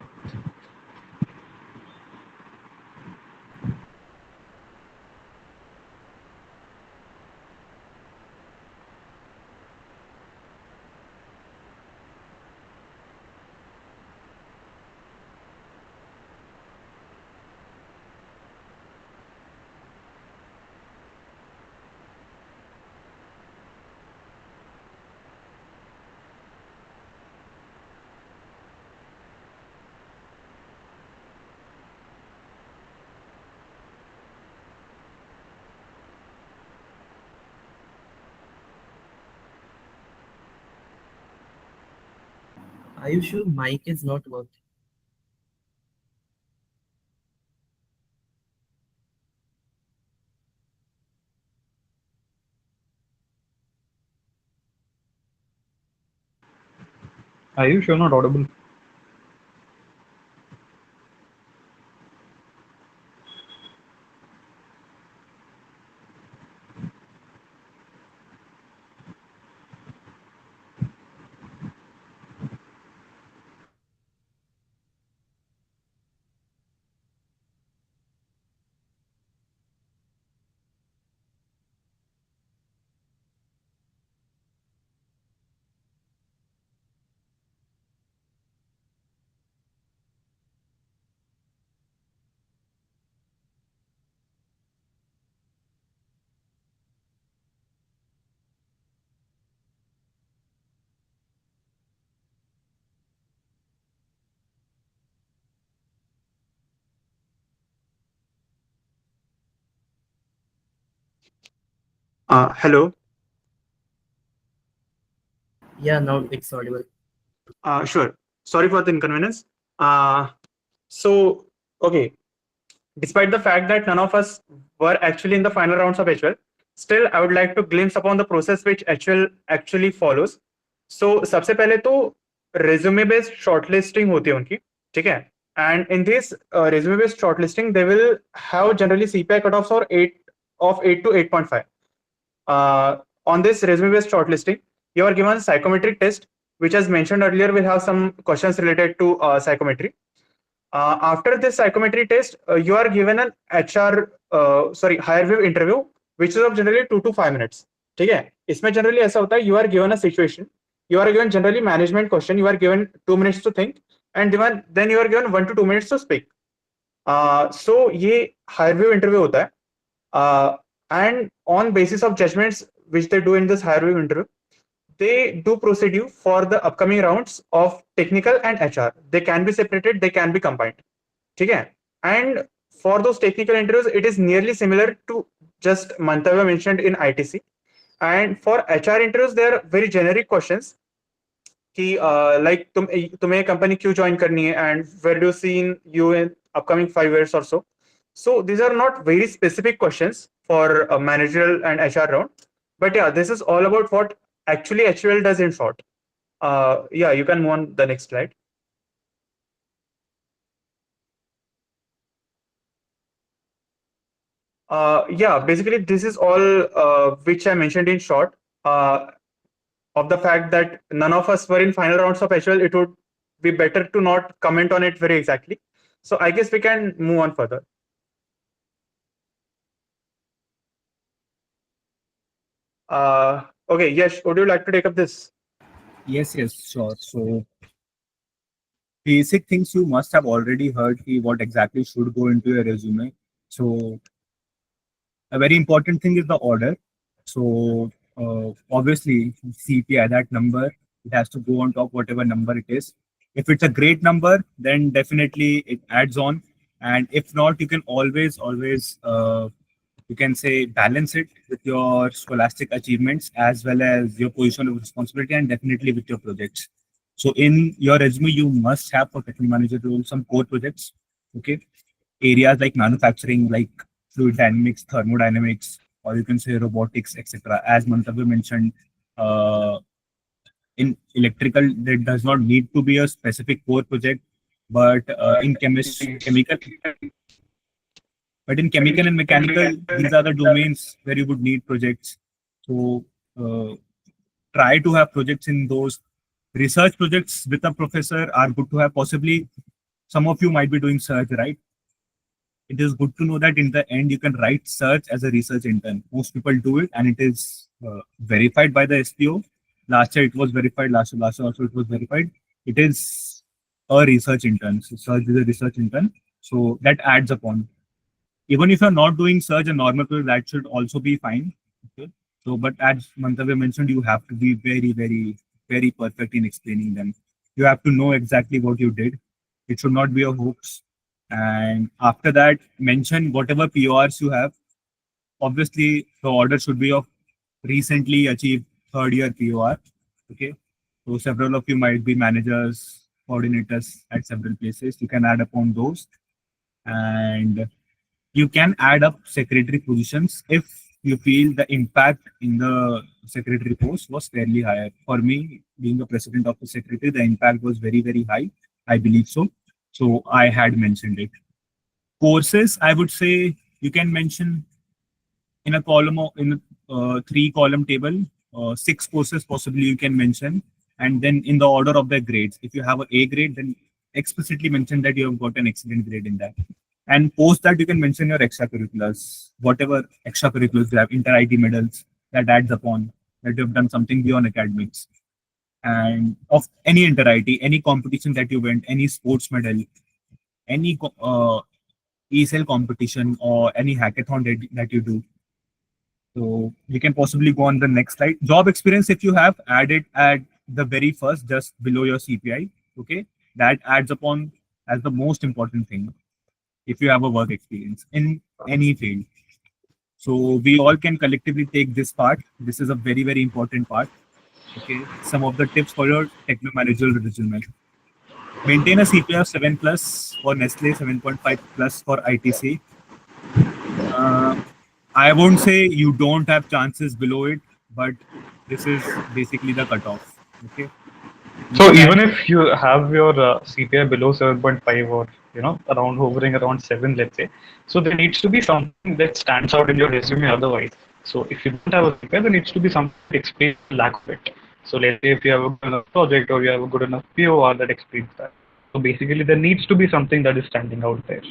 Ayush, your mic is not working. Ayush, you're not audible. Hello. Yeah, now it's audible. Sure. Sorry for the inconvenience. So, okay. Despite the fact that none of us were actually in the final rounds of HL, still I would like to glimpse upon the process which HL actually follows. So, सबसे पहले तो resume based shortlisting होती है उनकी, ठीक है? And in this resume based shortlisting, they will have generally CPI cutoffs or 8 to 8.5. On this resume based shortlisting, you are given psychometric test, which as mentioned earlier will have some questions related to psychometry. After this psychometry test, you are given an higher view interview, which is of generally 2 to 5 minutes. ठीक है? इसमें generally ऐसा होता है, you are given a situation, you are given generally management question, you are given 2 minutes to think, and then you are given 1 to 2 minutes to speak. So ये higher view interview होता है. and on basis of judgments which they do in this higher view interview, they do proceed you for the upcoming rounds of technical and HR. They can be separated, they can be combined. Okay? And for those technical interviews, it is nearly similar to just Mantavya mentioned in ITC. And for HR interviews, they are very generic questions. कि like तुम्हें company क्यों join करनी है and where do you see you in upcoming 5 years or so. So these are not very specific questions for a managerial and HR round, but yeah, this is all about what actually HUL does in short. Yeah, you can move on the next slide. Yeah, basically this is all which I mentioned in short. Of the fact that none of us were in final rounds of HL, it would be better to not comment on it very exactly. So I guess we can move on further. Okay, Yash, would you like to take up this? Yes, sure. So basic things you must have already heard what exactly should go into your resume. So a very important thing is the order. So obviously CPI, that number, it has to go on top whatever number it is. If it's a great number, then definitely it adds on. And if not, you can always you can say balance it with your scholastic achievements as well as your position of responsibility and definitely with your projects. So in your resume, you must have for technical manager role some core projects. Okay. Areas like manufacturing, like fluid dynamics, thermodynamics, or you can say robotics, etc. As Mantavya mentioned, in electrical, there does not need to be a specific core project, but in chemical and mechanical, these are the domains where you would need projects. So try to have projects in those. Research projects with a professor are good to have. Possibly some of you might be doing search, right? It is good to know that in the end you can write search as a research intern. Most people do it, and it is verified by the SPO. Last year it was verified. Last year also it was verified. It is a research intern. So search is a research intern. So that adds upon. Even if you're not doing search and normal project, that should also be fine. Okay. So, but as Mantavya mentioned, you have to be very perfect in explaining them. You have to know exactly what you did. It should not be a hoax. And after that, mention whatever PORs you have. Obviously, the order should be of recently achieved third year POR. Okay. So several of you might be managers, coordinators at several places. You can add upon those. And you can add up secretary positions if you feel the impact in the secretary post was fairly higher. For me, being the president of the secretary, the impact was very high. I believe so. So I had mentioned it. Courses, I would say you can mention in a column or in a 3-column table, 6 courses possibly you can mention, and then in the order of their grades. If you have an A grade, then explicitly mention that you have got an excellent grade in that. And post that, you can mention your extracurriculars, whatever extracurriculars you have, inter-IT medals, that adds upon that you have done something beyond academics. And of any inter-IT, any competition that you went, any sports medal, any ESL competition or any hackathon that you do. So you can possibly go on the next slide. Job experience, if you have, add it at the very first, just below your CPI. Okay, that adds upon as the most important thing if you have a work experience in any field. So we all can collectively take this part. This is a very important part. Okay, some of the tips for your techno managerial resume. Maintain a CPI of 7 plus for Nestle, 7.5 plus for ITC. I won't say you don't have chances below it, but this is basically the cutoff. Okay. So even if you have your CPI below 7.5 or around hovering around 7, let's say, so there needs to be something that stands out in your resume otherwise. So if you don't have a CPI, there needs to be something that explains the lack of it. So let's say if you have a good enough project or you have a good enough POR that explains that. So basically there needs to be something that is standing out there.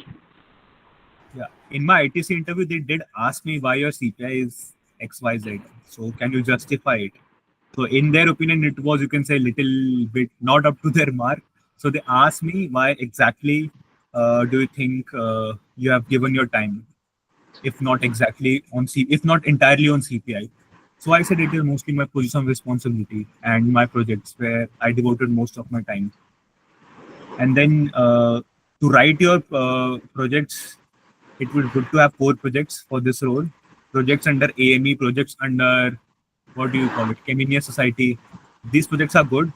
Yeah. In my ITC interview, they did ask me why your CPI is XYZ. So can you justify it? So in their opinion, it was, you can say, a little bit not up to their mark. So they asked me why exactly do you think you have given your time? if not exactly on if not entirely on CPI. So I said it is mostly my position of responsibility and my projects where I devoted most of my time. And then to write your projects, it would good to have 4 projects for this role. Projects under AME, projects under what do you call it, Chemia Society. These projects are good.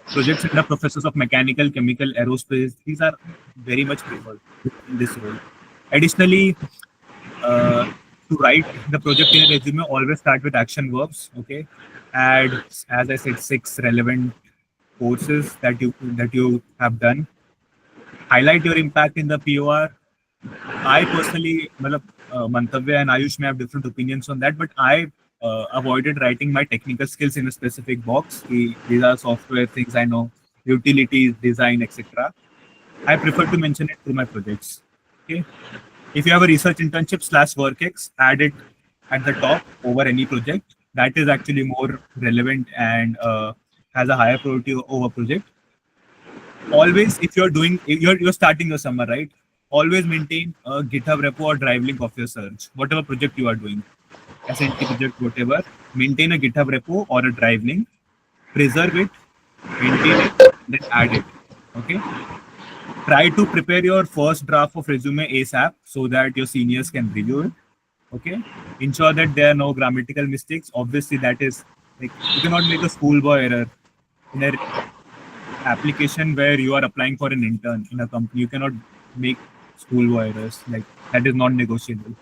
Projects under professors of mechanical, chemical, aerospace. These are very much preferred in this role. Additionally, to write the project in a resume, always start with action verbs. Okay, add, as I said, 6 relevant courses that you have done. Highlight your impact in the POR. I personally, Mantavya and Ayush may have different opinions on that, but I avoided writing my technical skills in a specific box. These are software things I know, utilities, design, etc. I prefer to mention it through my projects. Okay. If you have a research internship / workex, add it at the top over any project. That is actually more relevant and has a higher priority over project. Always, if you're starting your summer, right? Always maintain a GitHub repo or drive link of your search, whatever project you are doing, SNT project, whatever. Maintain a GitHub repo or a drive link, preserve it, maintain it, then add it. Okay. Try to prepare your first draft of resume ASAP so that your seniors can review it. Okay. Ensure that there are no grammatical mistakes. Obviously, that is like you cannot make a schoolboy error in a application where you are applying for an intern in a company. You cannot make schoolboy errors. Like that is non-negotiable.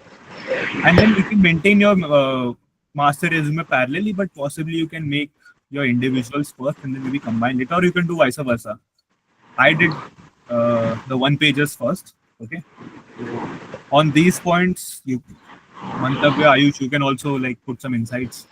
And then you can maintain your master resume parallelly, but possibly you can make your individuals first and then maybe combine it, or you can do vice versa. I did the one pages first. Okay. So on these points, Mantavya, Ayush, you can also like put some insights.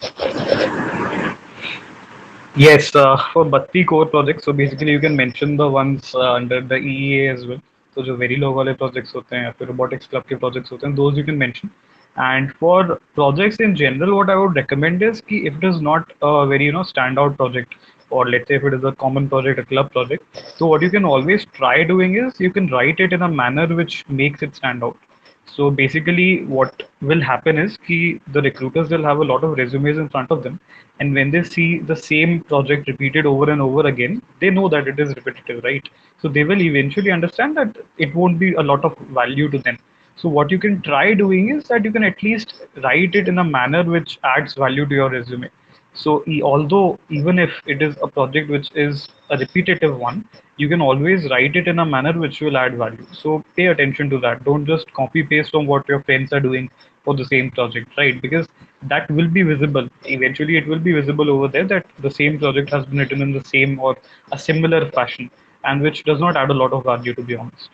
Yes, for Batti core projects, so basically you can mention the ones under the EEA as well. So जो very low वाले projects होते हैं या फिर robotics club के projects होते हैं, those you can mention. And for projects in general, what I would recommend is कि if it is not a very standout project, or let's say if it is a common project, a club project, so what you can always try doing is you can write it in a manner which makes it stand out. So basically, what will happen is कि the recruiters will have a lot of resumes in front of them, and when they see the same project repeated over and over again, they know that it is repetitive, right? So they will eventually understand that it won't be a lot of value to them. So what you can try doing is that you can at least write it in a manner which adds value to your resume. So although even if it is a project which is a repetitive one, you can always write it in a manner which will add value. So pay attention to that. Don't just copy paste from what your friends are doing for the same project, right? Because that will be visible. Eventually, it will be visible over there that the same project has been written in the same or a similar fashion, and which does not add a lot of value, to be honest.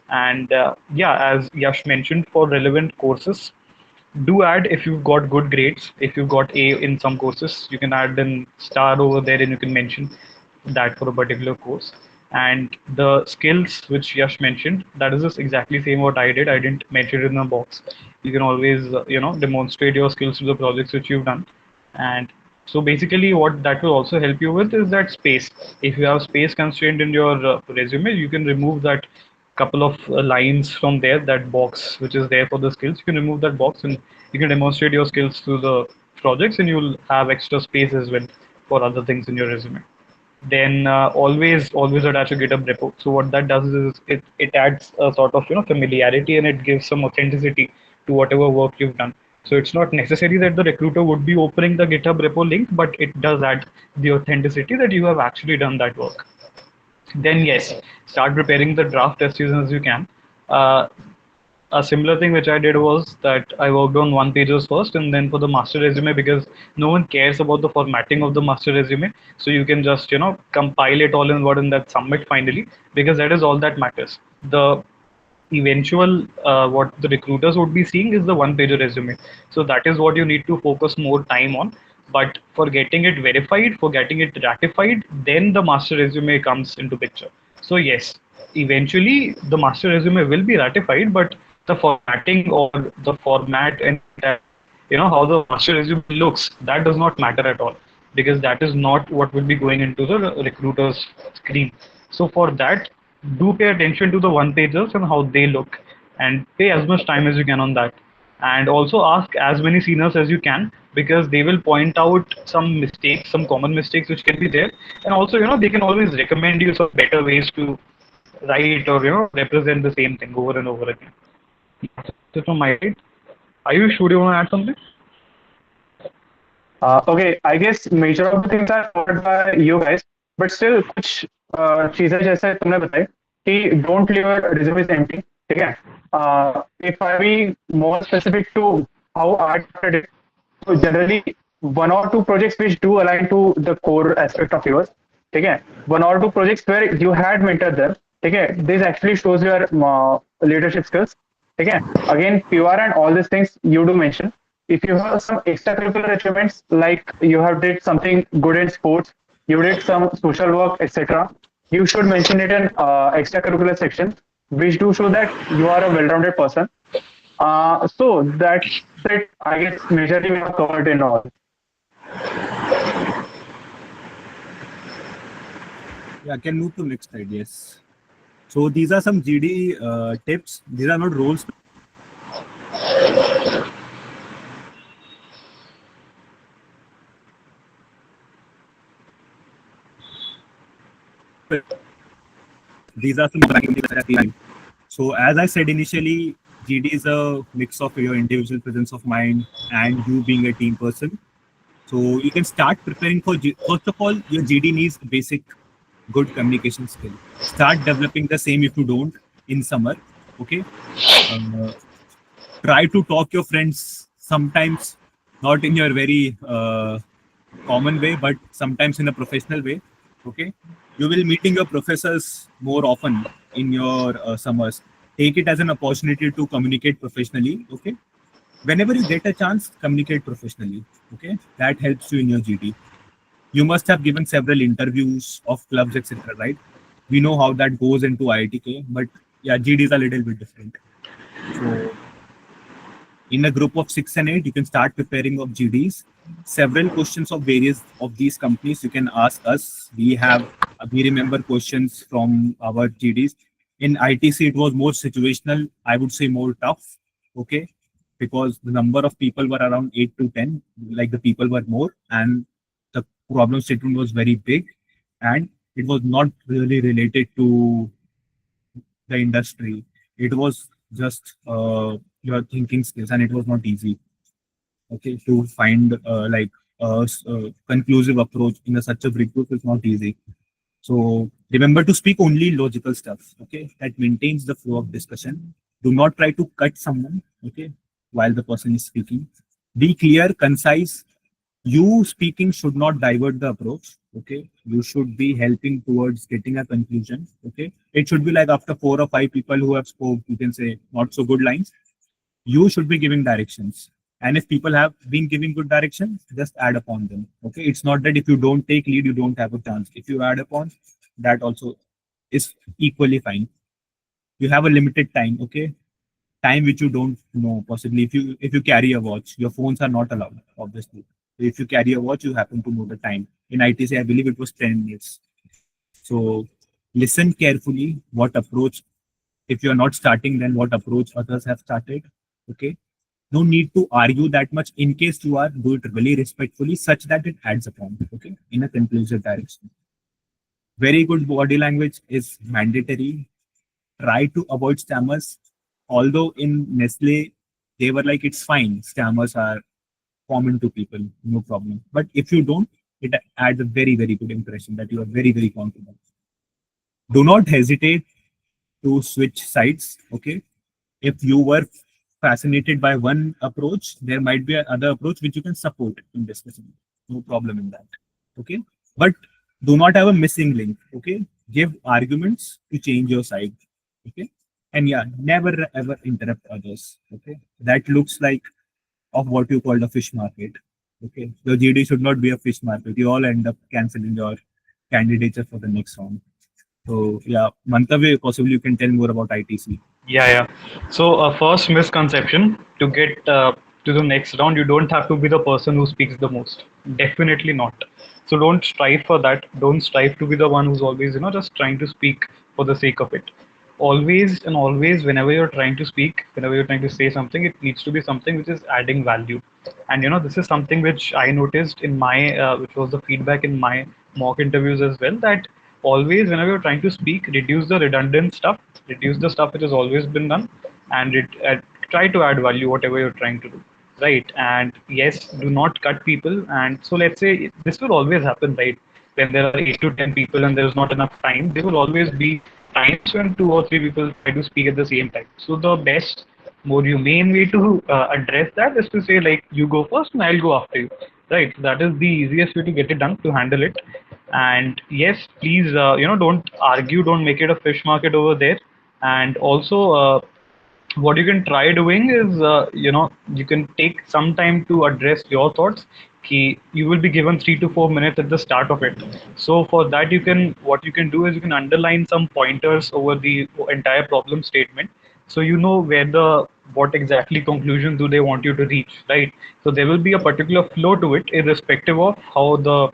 And yeah, as Yash mentioned, for relevant courses, do add if you've got good grades. If you've got A in some courses, you can add an star over there and you can mention that for a particular course. And the skills which Yash mentioned, that is just exactly same what I did. I didn't mention it in a box. You can always, demonstrate your skills to the projects which you've done. And so basically what that will also help you with is that space. If you have space constraint in your resume, you can remove that couple of lines from there, that box which is there for the skills. You can remove that box and you can demonstrate your skills through the projects, and you'll have extra space as well for other things in your resume. Then always attach a GitHub repo. So what that does is it adds a sort of familiarity, and it gives some authenticity to whatever work you've done. So it's not necessary that the recruiter would be opening the GitHub repo link, but it does add the authenticity that you have actually done that work. Then yes, start preparing the draft as soon as you can. Uh, a similar thing which I did was that I worked on one pages first, and then for the master resume, because no one cares about the formatting of the master resume, so you can just compile it all in Word and that submit finally, because that is all that matters. The eventual what the recruiters would be seeing is the one pager resume, so that is what you need to focus more time on. But for getting it verified, for getting it ratified, then the master resume comes into picture. So yes, eventually the master resume will be ratified, but the formatting or the format and how the master resume looks, that does not matter at all, because that is not what will be going into the recruiter's screen. So for that, do pay attention to the one pagers and how they look, and pay as much time as you can on that. and also ask as many seniors as you can, because they will point out some mistakes, some common mistakes which can be there, and also they can always recommend you some better ways to write or represent the same thing over and over again. So from my side, Ayush, would you want to add something? Okay, I guess major of the things are covered by you guys, but still कुछ चीजें जैसे तुमने बताई कि don't leave your resume empty, ठीक है? If I be more specific to how art started, so generally one or two projects which do align to the core aspect of yours, ठीक है? One or two projects where you had mentored them, ठीक है? This actually shows your leadership skills, ठीक है? Again, PR and all these things you do mention. If you have some extracurricular achievements, like you have did something good in sports, you did some social work, etc., you should mention it in extracurricular section, which do show that you are a well-rounded person. So that's it. I guess majorly we have covered in all. Yeah, I can move to next slide. Yes. So these are some GD tips. These are not roles. These are some practical. So as I said initially, GD is a mix of your individual presence of mind and you being a team person. So you can start preparing for first of all, your GD needs basic good communication skill. Start developing the same if you don't in summer. Okay. Try to talk your friends sometimes, not in your very common way, but sometimes in a professional way. Okay. You will meeting your professors more often in your summers. Take it as an opportunity to communicate professionally. Okay. Whenever you get a chance, communicate professionally. Okay. That helps you in your GD. You must have given several interviews of clubs, etc. Right? We know how that goes into IITK, but yeah, GD is a little bit different. So in a group of 6 and 8, you can start preparing of GDs. Several questions of various of these companies you can ask us. We remember questions from our GDs. In ITC, it was more situational. I would say more tough. Okay, because the number of people were around 8 to 10. Like the people were more, and the problem statement was very big, and it was not really related to the industry. It was just your thinking skills, and it was not easy. Okay, to find conclusive approach in such a big group is not easy. So remember to speak only logical stuff. Okay, that maintains the flow of discussion. Do not try to cut someone. Okay, while the person is speaking. Be clear, concise. You speaking should not divert the approach. Okay, you should be helping towards getting a conclusion. Okay, it should be like after 4 or 5 people who have spoke, you can say not so good lines. You should be giving directions, and if people have been giving good directions, just add upon them. Okay, it's not that if you don't take lead, you don't have a chance. If you add upon, that also is equally fine. You have a limited time. Okay, time which you don't know. Possibly if you carry a watch, your phones are not allowed, obviously. If you carry a watch, you happen to know the time. In ITC, I believe it was 10 minutes. So listen carefully what approach, if you're not starting, then what approach others have started. Okay, no need to argue that much. In case you are, do it really respectfully such that it adds upon. Okay, in a conclusive direction. Very good body language is mandatory. Try to avoid stammers. Although in Nestle, they were like, it's fine. Stammers are common to people, no problem. But if you don't, it adds a very, very good impression that you are very, very confident. Do not hesitate to switch sides. Okay. If you were fascinated by one approach, there might be another approach which you can support in discussion. No problem in that. Okay. But do not have a missing link. Okay. Give arguments to change your side. Okay. And yeah, never ever interrupt others. Okay. That looks like of what you call a fish market. Okay. Your GD should not be a fish market. You all end up canceling your candidature for the next round. So yeah, Mantavya, possibly you can tell more about ITC. Yeah. So, first misconception, to get to the next round, you don't have to be the person who speaks the most. Definitely not. So don't strive for that. Don't strive to be the one who's always, just trying to speak for the sake of it. always and always, whenever you're trying to speak, whenever you're trying to say something, it needs to be something which is adding value. And this is something which I noticed in my, which was the feedback in my mock interviews as well, that always, whenever you're trying to speak, reduce the redundant stuff, reduce the stuff which has always been done, and try to add value, whatever you're trying to do. Right. And yes, do not cut people. And so let's say this will always happen, right? When there are 8 to 10 people and there is not enough time, there will always be times when 2 or 3 people try to speak at the same time. So the best, more humane way to address that is to say, like, you go first and I'll go after you. Right. That is the easiest way to get it done, to handle it. And yes, please, don't argue, don't make it a fish market over there. And also, what you can try doing is, you can take some time to address your thoughts. You will be given 3 to 4 minutes at the start of it. So for that, what you can do is you can underline some pointers over the entire problem statement. So you know what exactly conclusion do they want you to reach, right? So there will be a particular flow to it, irrespective of how the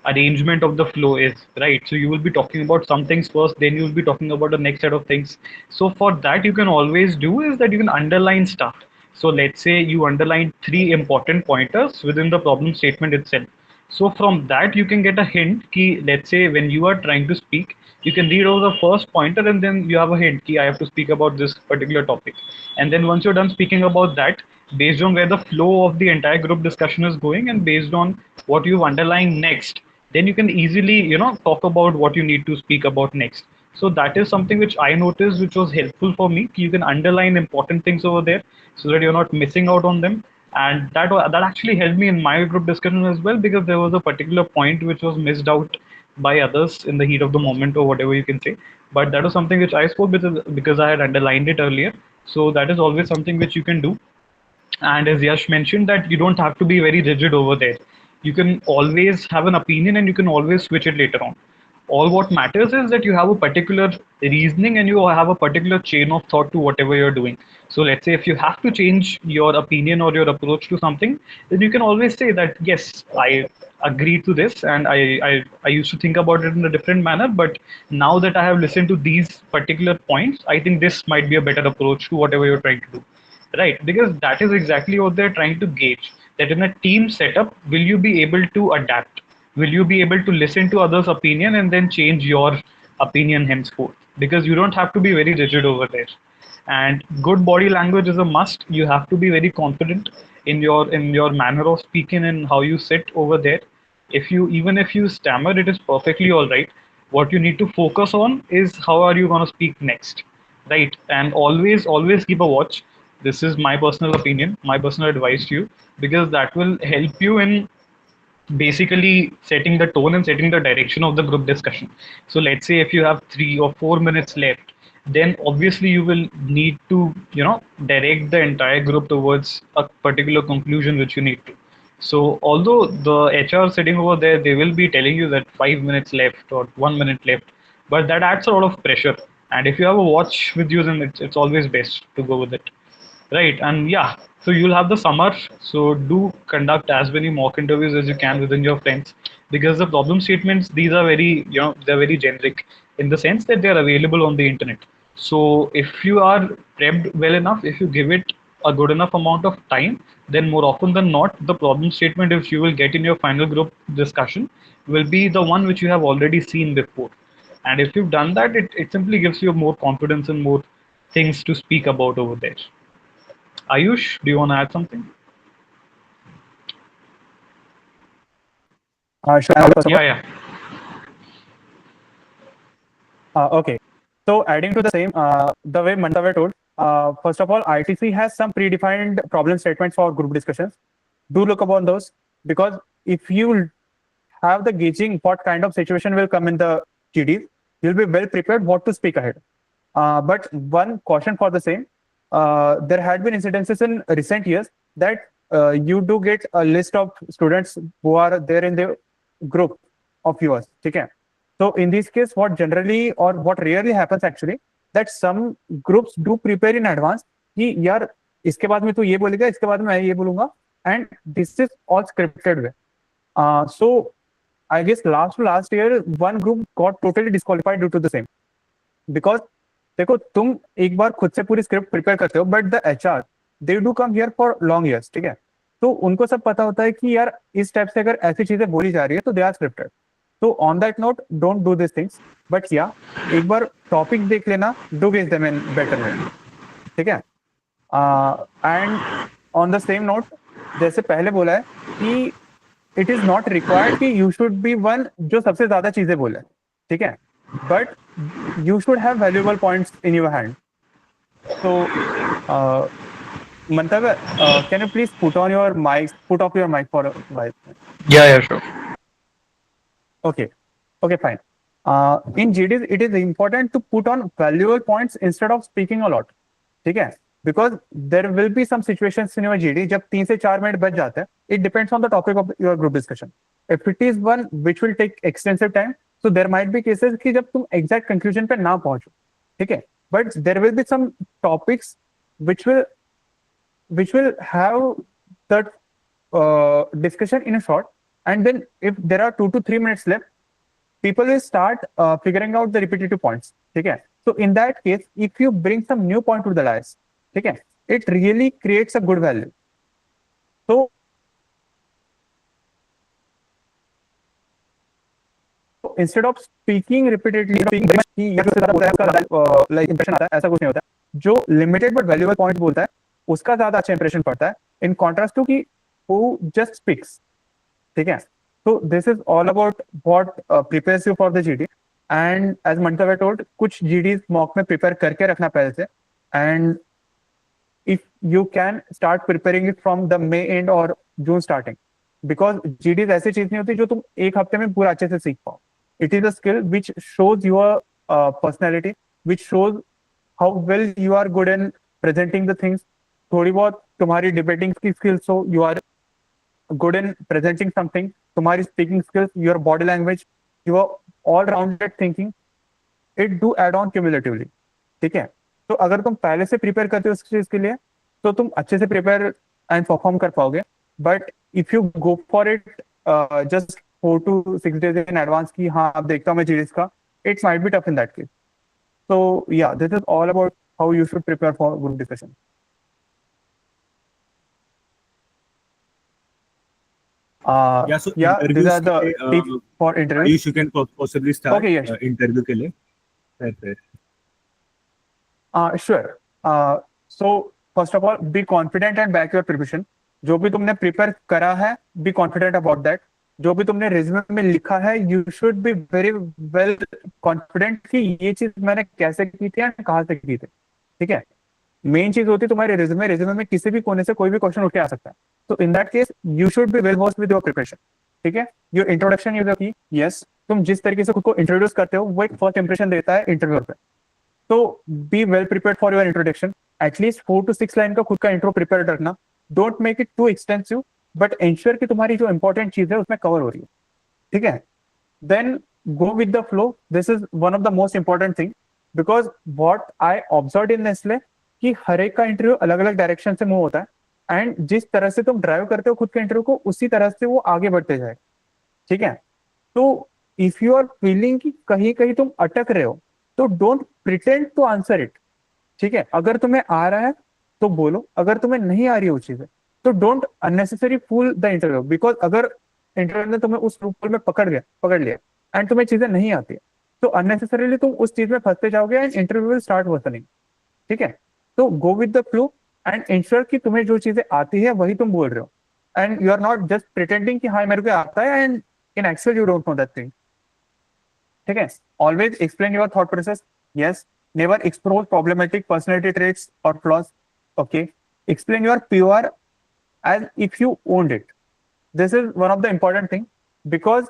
arrangement of the flow is, right? So you will be talking about some things first, then you will be talking about the next set of things. So for that, you can always do is that you can underline stuff. So let's say you underline 3 important pointers within the problem statement itself. So from that, you can get a hint key. Let's say when you are trying to speak, you can read over the first pointer and then you have a hint key. I have to speak about this particular topic. And then once you're done speaking about that, based on where the flow of the entire group discussion is going and based on what you've underlined next, then you can easily, talk about what you need to speak about next. So that is something which I noticed, which was helpful for me. You can underline important things over there so that you're not missing out on them. And that actually helped me in my group discussion as well, because there was a particular point which was missed out by others in the heat of the moment, or whatever you can say. But that was something which I spoke because I had underlined it earlier. So that is always something which you can do. And as Yash mentioned, that you don't have to be very rigid over there. You can always have an opinion and you can always switch it later on. All what matters is that you have a particular reasoning and you have a particular chain of thought to whatever you're doing. So let's say if you have to change your opinion or your approach to something, then you can always say that, yes, I agree to this, and I used to think about it in a different manner, but now that I have listened to these particular points, I think this might be a better approach to whatever you're trying to do. Right, because that is exactly what they're trying to gauge. That in a team setup, will you be able to adapt? Will you be able to listen to others' opinion and then change your opinion henceforth? Because you don't have to be very rigid over there. And good body language is a must. You have to be very confident in your manner of speaking and how you sit over there. Even if you stammer, it is perfectly all right. What you need to focus on is how are you going to speak next, right? And always keep a watch. This is my personal opinion, my personal advice to you, because that will help you in basically setting the tone and setting the direction of the group discussion. So let's say if you have 3 or 4 minutes left, then obviously you will need to, direct the entire group towards a particular conclusion which you need to. So although the HR sitting over there, they will be telling you that 5 minutes left or 1 minute left, but that adds a lot of pressure. And if you have a watch with you, then it's always best to go with it. Right, and yeah, so you'll have the summer. So do conduct as many mock interviews as you can within your friends, because the problem statements, these are very, they're very generic in the sense that they're available on the internet. So if you are prepped well enough, if you give it a good enough amount of time, then more often than not, the problem statement which you will get in your final group discussion will be the one which you have already seen before. And if you've done that, it simply gives you more confidence and more things to speak about over there. Ayush, do you want to add something? Should I first of all? Yeah. Okay. So adding to the same, the way Mandave told, first of all, ITC has some predefined problem statements for group discussions. Do look upon those, because if you have the gauging what kind of situation will come in the GD, you'll be well prepared what to speak ahead. But one caution for the same, there had been incidences in recent years that you do get a list of students who are there in the group of yours. Okay? So in this case, what generally or what rarely happens actually, that some groups do prepare in advance कि यार इसके बाद में तू ये बोलेगा, इसके बाद में मैं ये बोलूंगा, and this is all scripted way. So I guess last year one group got totally disqualified due to the same, because देखो तुम एक बार खुद से पूरी स्क्रिप्ट प्रिपेयर करते हो, but the HR they do come here for long years, ठीक है। तो उनको सब पता होता है कि यार इस टाइप से अगर ऐसी चीजें बोली जा रही है तो दे आर स्क्रिप्टेड। तो on that note don't do this things, but या एक बार टॉपिक देख लेना, do guess them in better way, ठीक है। And on the same note, जैसे पहले बोला है कि इट इज नॉट रिक्वायर्ड कि यू शुड बी वन जो सबसे ज्यादा चीजें बोले, ठीक है, but you should have valuable points in your hand. So, Mantav, can you please put off your mic for a while? Yeah, sure. Okay, okay, fine. In GDs, it is important to put on valuable points instead of speaking a lot. ठीक है, because there will be some situations in your GD जब 3 से 4 minute बच जाते हैं. It depends on the topic of your group discussion. If it is one which will take extensive time, so there might be cases कि जब तुम exact conclusion पे ना पहुंचो, ठीक है, but there will be some topics which will have that discussion in a short, and then if there are 2 to 3 minutes left, people will start figuring out the repetitive points, ठीक है. So in that case, if you bring some new point to the dais, ठीक है, it really creates a good value. So instead of speaking repeatedly, like impression आता है, ऐसा कुछ नहीं होता है. जो limited but valuable point बोलता है उसका ज्यादा अच्छा impression पड़ता है, in contrast to कि who just speaks, ठीक है. So this is all about what prepares you for the GD. And as Mantav told, कुछ GDs mock में prepare करके रखना पहले से, and if you can start preparing it from the May end or June starting, because GDs ऐसी चीज नहीं होती जो तुम एक हफ्ते में पूरा अच्छे से सीख पाओ. It is a skill which shows your personality, which shows how well you are good in presenting the things. थोड़ी बहुत तुम्हारी debating की skills हो, you are good in presenting something, तुम्हारी speaking skills, your body language, your all-rounded thinking, it do add on cumulatively, ठीक है. तो अगर तुम पहले से प्रिपेयर करते हो उस चीज के लिए तो तुम अच्छे से प्रिपेयर एंड परफॉर्म कर पाओगे. But if you go for it just 4 to 6 days in advance की हाँ अब देखता हूँ मैं जीडीएस का, it's might be tough in that case. So yeah, this is all about how you should prepare for group discussion. So Yeah, these interviews are the के लिए, tips for interviews. Ayush, you can possibly start. Okay, yes. Interview के लिए. Fair. Sure. So first of all, be confident and back your preparation. जो भी तुमने prepare करा है, be confident about that. जो भी तुमने रिज्यूमे में लिखा है, you should be very well confident कि ये चीज मैंने कैसे की थी और कहाँ से की थी, ठीक है. मेन चीज होती है तुम्हारे रिज्यूमे में किसी भी कोने से कोई भी क्वेश्चन उठ के आ सकता है. तो in that case you should be well versed with your preparation, ठीक है. योर इंट्रोडक्शन इज की यस, तुम जिस तरीके से खुद को इंट्रोड्यूस करते हो वो एक फर्स्ट इंप्रेशन देता है इंटरव्यू पे. तो be well prepared for your introduction. At least 4 to 6 line का खुद का इंट्रो प्रिपेयर रखना. Don't make it too extensive, but ensure कि तुम्हारी जो इंपॉर्टेंट चीज है उसमें कवर हो रही है, ठीक है. Then go with the flow. This is one of the most important thing, because what I observe in Nestle कि हर एक का इंटरव्यू अलग अलग डायरेक्शन से मूव होता है, एंड जिस तरह से तुम ड्राइव करते हो खुद के इंटरव्यू को उसी तरह से वो आगे बढ़ते जाए, ठीक है. तो इफ यू आर फीलिंग कि कहीं कहीं तुम अटक रहे हो तो don't pretend to answer it, ठीक है. अगर तुम्हें आ रहा है तो बोलो, अगर तुम्हें नहीं आ रही है वो चीजें तो don't unnecessary fool the interview. Because अगर इंटरव्यू ने तुम्हें उस लूपहोल में पकड़ लिया एंड तुम्हें चीजें नहीं आती है तो अननेसेसरीली तुम उस चीज में फंसते जाओगे and interview will start worsening, ठीक है. तो गो with the flow and ensure कि तुम्हें जो चीजें आती है वही तुम बोल रहे हो, and you are not just pretending कि हाँ मेरे को आता है and in actual you don't know that thing, ठीक है. Always explain your thought process. Yes, never explore problematic personality traits और flaws. Okay, explain your pure as if you owned it. This is one of the important thing, because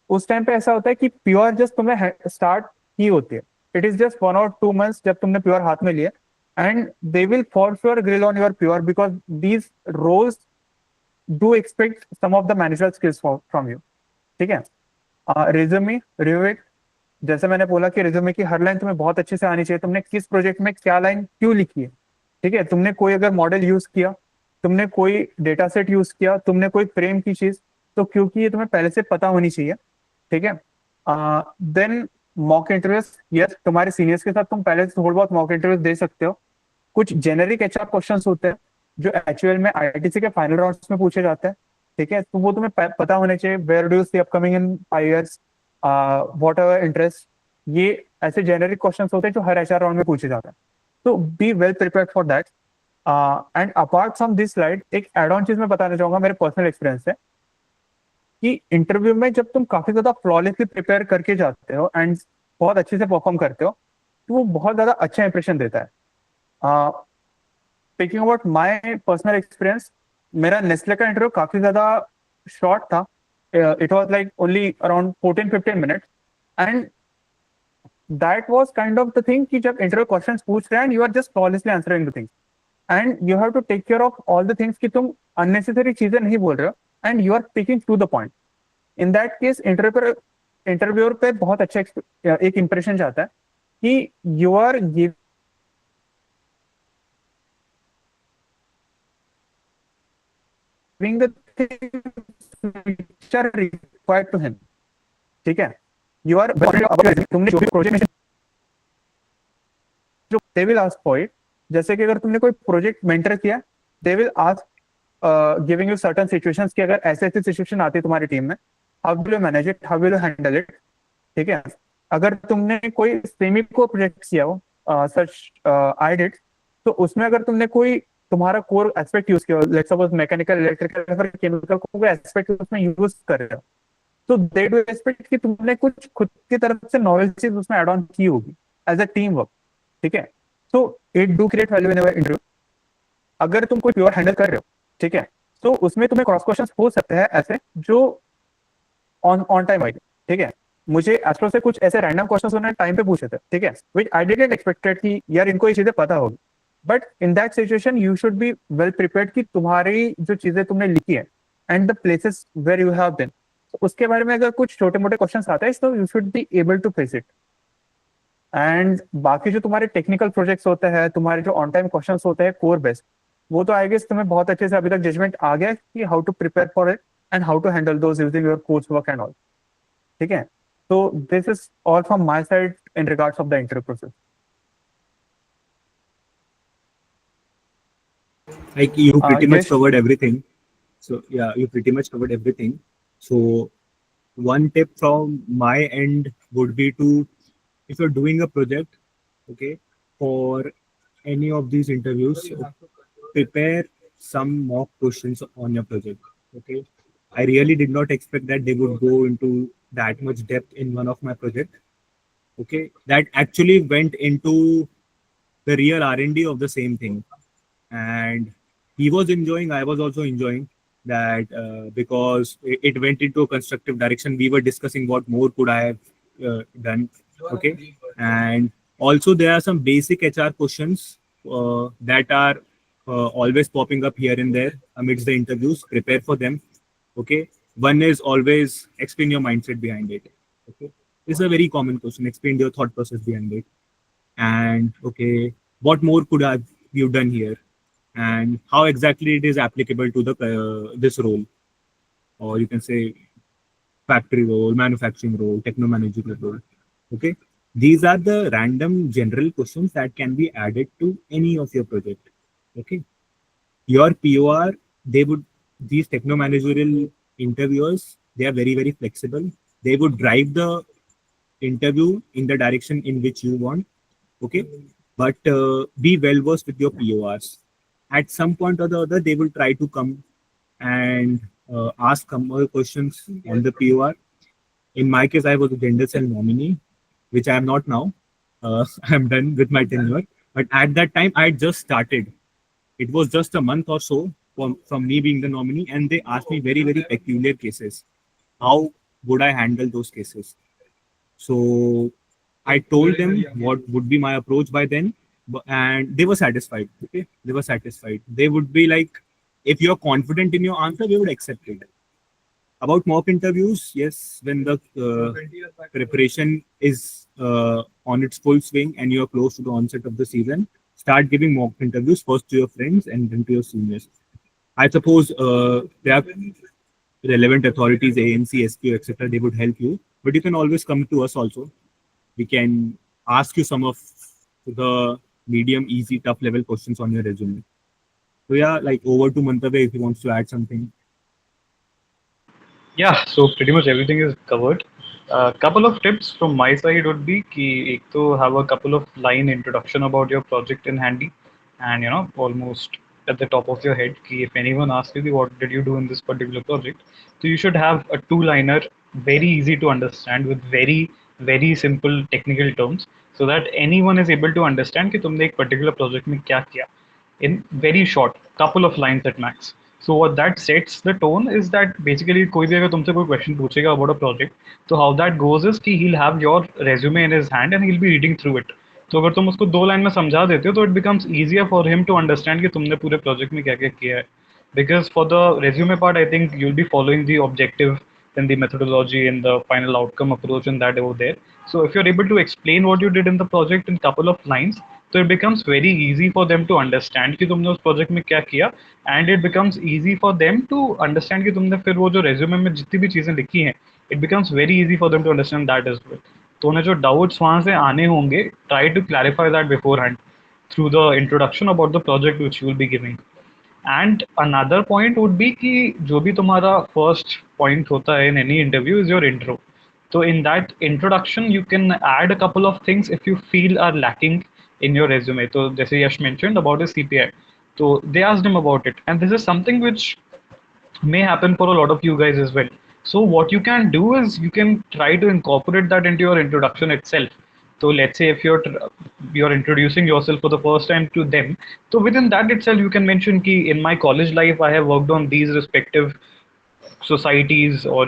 उस time पे ऐसा होता है कि pure just तुम्हें start ही होती है. It is just 1 or 2 months जब तुमने प्योर हाथ में लिया, and they will for sure grill on your pure because these roles do expect some of the managerial skills from you, ठीक है. Resume review it. जैसे मैंने बोला कि रिज्यूमे की हर लाइन तुम्हें बहुत अच्छे से आनी चाहिए. तुमने किस प्रोजेक्ट में क्या लाइन क्यों लिखी है, ठीक है. तुमने कोई अगर मॉडल यूज किया, तुमने कोई डेटा सेट यूज किया, तुमने कोई फ्रेम की चीज, तो क्योंकि ये तुम्हें पहले से पता होनी चाहिए, ठीक है. देन मॉक इंटरव्यूज, यस, तुम्हारे सीनियर्स के साथ तुम पहले से थोड़ा बहुत मॉक इंटरव्यूज दे सकते हो। कुछ जेनेरिक एचआर क्वेश्चंस होते हैं जो एक्चुअल में आईआईटीसी के फाइनल राउंड्स में पूछे जाते हैं, ठीक है, तो वो तुम्हें पता होने चाहिए। Where do you see upcoming in 5 years, what are interest, ये ऐसे जेनेरिक क्वेश्चंस होते हैं जो हर एचआर राउंड में पूछे जाते हैं। तो be well prepared for that. And apart from this slide, एक एड ऑन चीज मैं बताना चाहूंगा मेरे पर्सनल एक्सपीरियंस से, कि इंटरव्यू में जब तुम काफी ज्यादा फ्लॉलेसली प्रिपेयर करके जाते हो एंड बहुत अच्छे से परफॉर्म करते हो, तो वो बहुत ज्यादा अच्छा इंप्रेशन देता है। Speaking about my personal experience, मेरा नेस्ले का इंटरव्यू काफी ज्यादा शॉर्ट था। It was like only around 14-15 minutes, and that was kind of the thing कि जब इंटरव्यू क्वेश्चंस पूछ रहे हैं and you are just flawlessly answering the things, and you have to take care of all the things कि तुम unnecessary चीजें नहीं बोल रहे हो and you are speaking to the point. In that case interviewer पे बहुत अच्छा एक इंप्रेशन जाता है कि you are giving the things which are required to him, ठीक है। यू आर तुमने जो भी प्रोजेक्ट जो they will ask for it, जैसे कि अगर तुमने कोई प्रोजेक्ट मेंटर किया, they will ask giving you certain situations कि अगर ऐसे ऐसी सिचुएशन आती है तुम्हारी टीम में, how will you manage it, how will you handle it, ठीक है। अगर तुमने कोई सेमी को प्रोजेक्ट किया हो, सच आई डिड, तो उसमें अगर तुमने कोई तुम्हारा कोर एस्पेक्ट यूज किया, लेट्स सपोज मैकेनिकल, इलेक्ट्रिकल, फिर केमिकल को कोई एस्पेक्ट उसमें यूज कर रहे हो, तो दे डू एक्सपेक्ट कि तुमने कुछ खुद की तरफ से नॉलेज चीज उसमें एड ऑन की होगी एज अ टीम वर्क, ठीक है। तो it do create value in interview. अगर तुम कोई प्योर हैंडल कर रहे हो, ठीक है, तो उसमें तुम्हें क्रॉस क्वेश्चन हो सकते हैं ऐसे जो ऑन ऑन टाइम आएंगे, ठीक है। मुझे एस्ट्रो से कुछ ऐसे रैंडम क्वेश्चंस उन्होंने टाइम पे पूछे थे, ठीक है, विच आई डिडंट एक्सपेक्टेड कि यार इनको ये चीजें पता होगी। But in that situation you should be well prepared कि तुम्हारी जो चीजें तुमने लिखी है and the places where you have been, तो उसके बारे में अगर कुछ छोटे मोटे क्वेश्चंस आते हैं तो you should be able to face it. And बाकी जो तुम्हारे टेक्निकल प्रोजेक्ट्स होते हैं, तुम्हारे जो ऑन टाइम क्वेश्चंस होते हैं कोर बेस्ड, वो तो आई गेस तुम्हें बहुत अच्छे से अभी तक जजमेंट आ गया है कि how to prepare for it and how to handle those using your course work and all, ठीक है। तो this is all from my side in regards of the interview process. Like you pretty much Yes, covered everything. So yeah, you pretty much covered everything. So one tip from my end would be to, if you're doing a project, okay, for any of these interviews, prepare some mock questions on your project. Okay. I really did not expect that they would go into that much depth in one of my project. Okay. That actually went into the real R&D of the same thing. And he was enjoying, I was also enjoying that, because it went into a constructive direction. We were discussing what more could I have done. Okay. And also there are some basic HR questions that are always popping up here and there amidst the interviews. Prepare for them. Okay. One is always explain your mindset behind it. Okay. This is a very common question. Explain your thought process behind it. And okay, what more could have you done here, and how exactly it is applicable to the this role, or you can say factory role, manufacturing role, techno managerial role. Okay, these are the random general questions that can be added to any of your project. Okay, your POR, they would, these techno managerial interviewers, they are very flexible. They would drive the interview in the direction in which you want. Okay, but be well versed with your PORs. At some point or the other, they will try to come and ask some more questions on the POR. In my case, I was a gender cell nominee, which I am not now. I am done with my tenure. But at that time, I just started. It was just a month or so from me being the nominee, and they asked me very peculiar cases. How would I handle those cases? So I told them what would be my approach by then, and they were satisfied. Okay, they were satisfied. They would be like, if you're confident in your answer, we would accept it. About mock interviews, yes, when the preparation is on its full swing and you're close to the onset of the season, start giving mock interviews first to your friends and then to your seniors. I suppose there are relevant authorities, ANC, SPO, etc. They would help you, but you can always come to us also. we can ask you some of the medium, easy, tough level questions on your resume. So yeah, like over to Mantave if he wants to add something. Yeah, so pretty much everything is covered. A couple of tips from my side would be कि एक तो have a couple of line introduction about your project in handy, and almost at the top of your head कि if anyone asks you कि what did you do in this particular project, so you should have a two-liner very easy to understand with very simple technical terms, so that anyone is able to understand कि तुमने एक particular project में क्या किया in very short couple of lines at max. So what that sets the tone is that basically कोई भी अगर तुमसे कोई question पूछेगा about a project, तो how that goes is कि he'll have your resume in his hand and he'll be reading through it. तो अगर तुम उसको दो लाइन में समझा देते हो तो it becomes easier for him to understand कि तुमने पूरे project में क्या क्या किया है. Because for the resume part, I think you'll be following the objective, then the methodology and the final outcome approach and that over there. So if you're able to explain what you did in the project in couple of lines, so it becomes very easy for them to understand कि तुमने उस project में क्या किया, and it becomes easy for them to understand कि तुमने फिर वो जो resume में जितनी भी चीजें लिखी हैं, it becomes very easy for them to understand that as well. तो उन्हें जो doubts वहाँ से आने होंगे, try to clarify that beforehand through the introduction about the project which you will be giving. And another point would be कि जो भी तुम्हारा फर्स्ट पॉइंट होता है in any interview is your intro. तो in that introduction you can add a couple of things if you feel are lacking in your resume. So जैसे यश mentioned about his CPI, so they asked him about it, and this is something which may happen for a lot of you guys as well. So what you can do is you can try to incorporate that into your introduction itself. So let's say if you're introducing yourself for the first time to them, so within that itself you can mention ki in my college life I have worked on these respective societies or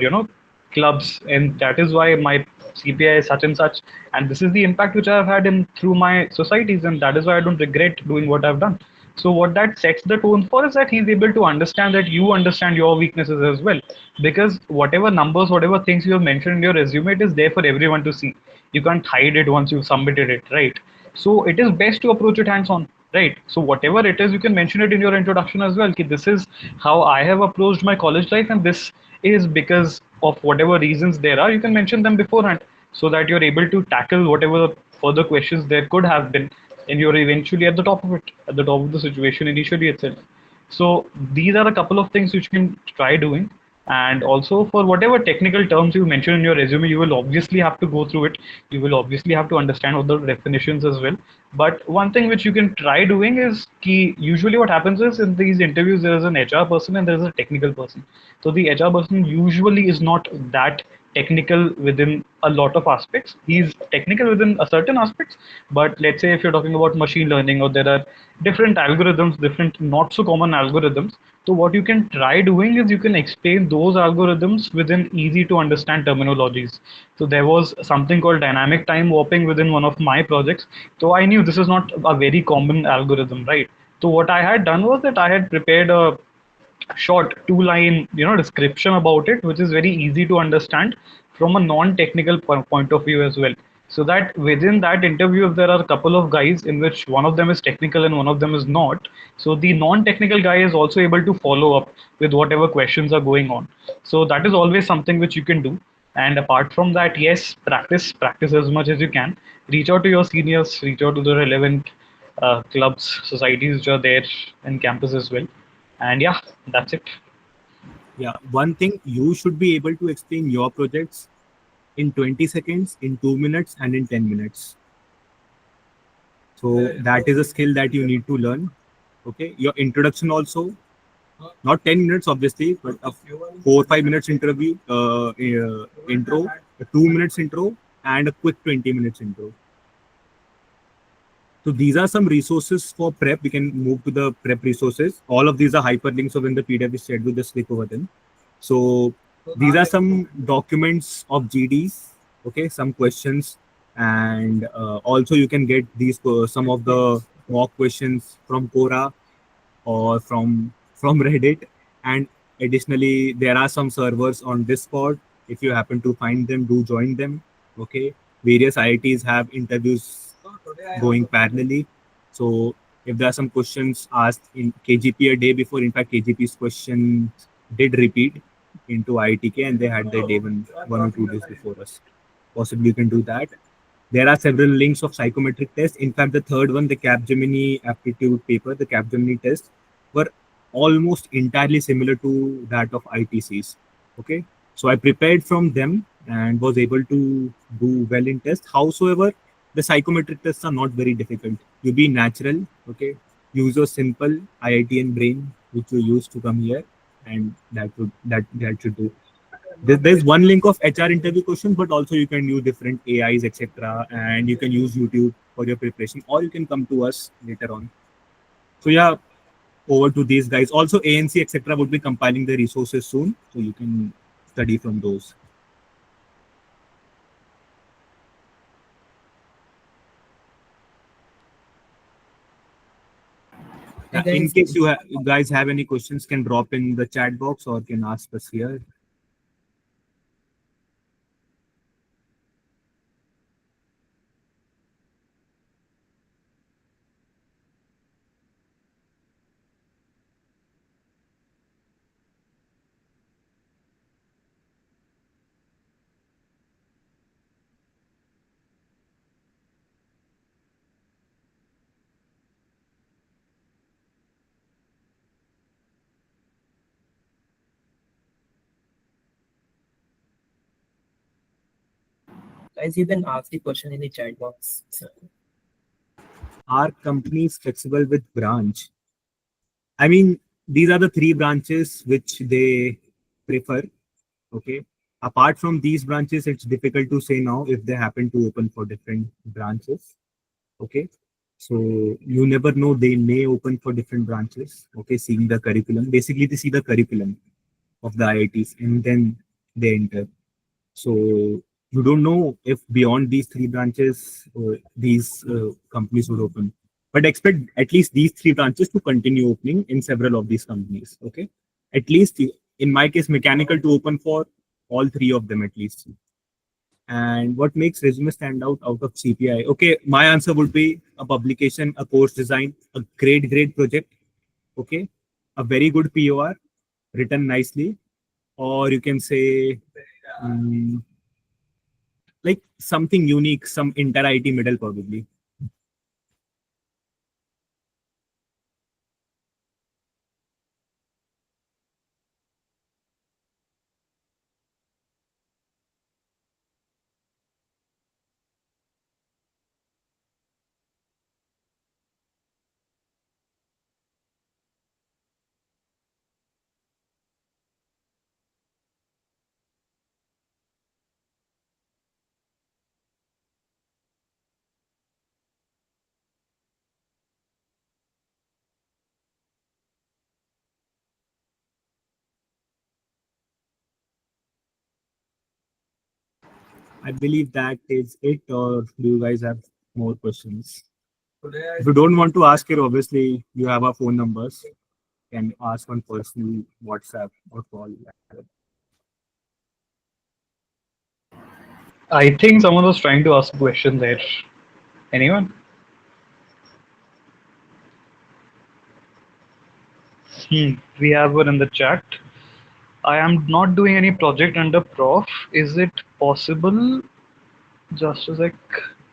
clubs, and that is why my CPI is such and such, and this is the impact which I have had in through my societies, and that is why I don't regret doing what I've done. So what that sets the tone for is that he's able to understand that you understand your weaknesses as well, because whatever numbers, whatever things you have mentioned in your resume, it is there for everyone to see. You can't hide it once you've submitted it, right? So it is best to approach it hands-on, right? So whatever it is, you can mention it in your introduction as well. Ki this is how I have approached my college life, and this is because of whatever reasons there are. You can mention them beforehand so that you're able to tackle whatever further questions there could have been, and you're eventually at the top of it, at the top of the situation initially itself. So these are a couple of things which you can try doing. And also for whatever technical terms you mention in your resume, you will obviously have to go through it. You will obviously have to understand all the definitions as well. But one thing which you can try doing is key. Usually what happens is in these interviews, there is an HR person and there is a technical person. So the HR person usually is not that technical within a lot of aspects. He's technical within a certain aspects, but let's say if you're talking about machine learning or there are different algorithms, different not so common algorithms. So what you can try doing is you can explain those algorithms within easy to understand terminologies. So there was something called dynamic time warping within one of my projects. So I knew this is not a very common algorithm, right? So what I had done was that I had prepared a short two-line description about it, which is very easy to understand from a non-technical point of view as well. So that within that interview, if there are a couple of guys in which one of them is technical and one of them is not, so the non-technical guy is also able to follow up with whatever questions are going on. So that is always something which you can do. And apart from that, yes, practice as much as you can. Reach out to your seniors, reach out to the relevant clubs, societies which are there in campus as well. And yeah, that's it. Yeah, one thing, you should be able to explain your projects in 20 seconds, in 2 minutes, and in 10 minutes. So that is a skill that you need to learn. Okay, your introduction also, not 10 minutes obviously, but a 4 or 5 minutes intro, a 2 minutes intro, and a quick 20 minutes intro. So these are some resources for prep. We can move to the prep resources. All of these are hyperlinks, so when the PDF is shared, we'll just click over them. So these are some documents of GDs, okay, some questions, and also you can get these some of the mock questions from Quora or from Reddit, and additionally there are some servers on Discord. If you happen to find them, do join them. Okay, various IITs have interviews going parallelly. So if there are some questions asked in KGP a day before, in fact KGP's questions did repeat into IITK and they had their day one or 2 days before us. Possibly you can do that. There are several links of psychometric tests. In fact, the third one, the Capgemini aptitude paper, the Capgemini test, were almost entirely similar to that of ITCs. Okay, so I prepared from them and was able to do well in tests. Howsoever, the psychometric tests are not very difficult. You be natural, okay. Use your simple IITN brain which you use to come here, and that should do. There's one link of HR interview questions, but also you can use different AIs, etc. And you can use YouTube for your preparation, or you can come to us later on. So yeah, over to these guys. Also, ANC, etc. would be compiling the resources soon, so you can study from those. Hey In guys, case you guys have any questions, can drop in the chat box or can ask us here. you can ask the question in the chat box. Are companies flexible with branch? I mean, these are the three branches which they prefer. Okay. Apart from these branches, it's difficult to say now if they happen to open for different branches. Okay. So you never know, they may open for different branches. Okay. Seeing the curriculum. Basically, they see the curriculum of the IITs and then they enter. So you don't know if beyond these three branches, these companies would open. But expect at least these three branches to continue opening in several of these companies. Okay. At least in my case, mechanical to open for all three of them at least. And what makes resume stand out of CPI? Okay, my answer would be a publication, a course design, a great project. Okay, a very good POR written nicely, or you can say like something unique, some inter IT middle probably. I believe that is it, or do you guys have more questions? If you don't want to ask here, obviously you have our phone numbers. Can ask on personal WhatsApp or call. I think someone was trying to ask a question there. Anyone? We have one in the chat. I am not doing any project under prof. Is it possible? Just a sec.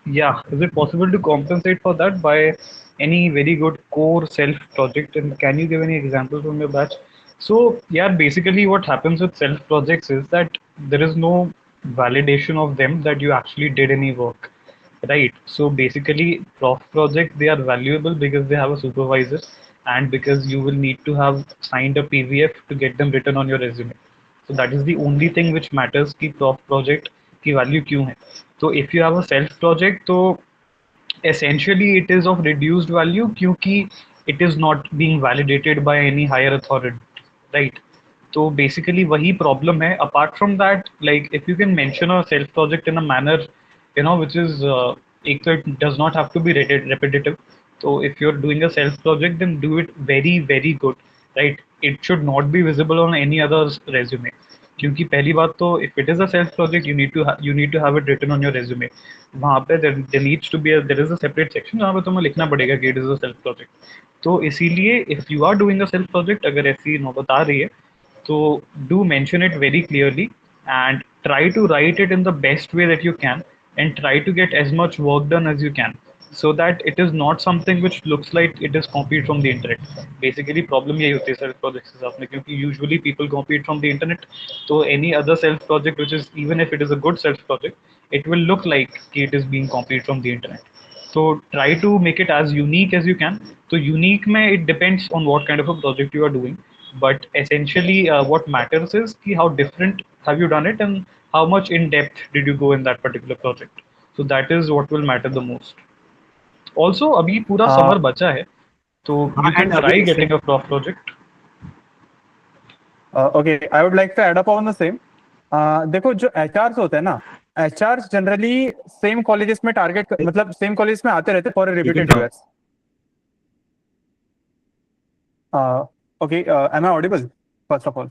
Yeah, is it possible to compensate for that by any very good core self project? And can you give any examples from your batch? So, yeah, basically what happens with self projects is that there is no validation of them that you actually did any work, right? So basically, prof projects, they are valuable because they have a supervisor and because you will need to have signed a PVF to get them written on your resume. So that is the only thing which matters कि prof project की value क्यों है. So if you have a self project, तो essentially it is of reduced value क्योंकि it is not being validated by any higher authority, right? So basically वही problem है. Apart from that, like if you can mention a self project in a manner, which is एक तो it does not have to be repetitive. So if you're doing a self project, then do it very good, right? It should not be visible on any other's resume. क्योंकि पहली बात तो if it is a self project, you need to have it written on your resume. वहाँ पे there needs to be there is a separate section जहाँ पे तुम्हें लिखना पड़ेगा कि it is a self project. तो इसीलिए if you are doing a self project, अगर ऐसी नौबत आ रही है, तो do mention it very clearly and try to write it in the best way that you can. and try to get as much work done as you can, so that it is not something which looks like it is copied from the internet. Basically problem यही होती है self projects के साथ में, क्योंकि usually people copy it from the internet. So any other self project which is, even if it is a good self project, it will look like it is being copied from the internet. So try to make it as unique as you can. So unique mein it depends on what kind of a project you are doing, but essentially what matters is ki how different have you done it and how much in depth did you go in that particular project. So that is what will matter the most. Also अभी पूरा Uh, summer बचा है, तो you can And try again, getting a prof project. okay, I would like to add up on the same. देखो जो HRs होते हैं ना, HRs जनरली सेम कॉलेजेस में टारगेट मतलब सेम कॉलेज में आते रहते for repeated talk. Years. Okay, am I audible first of all?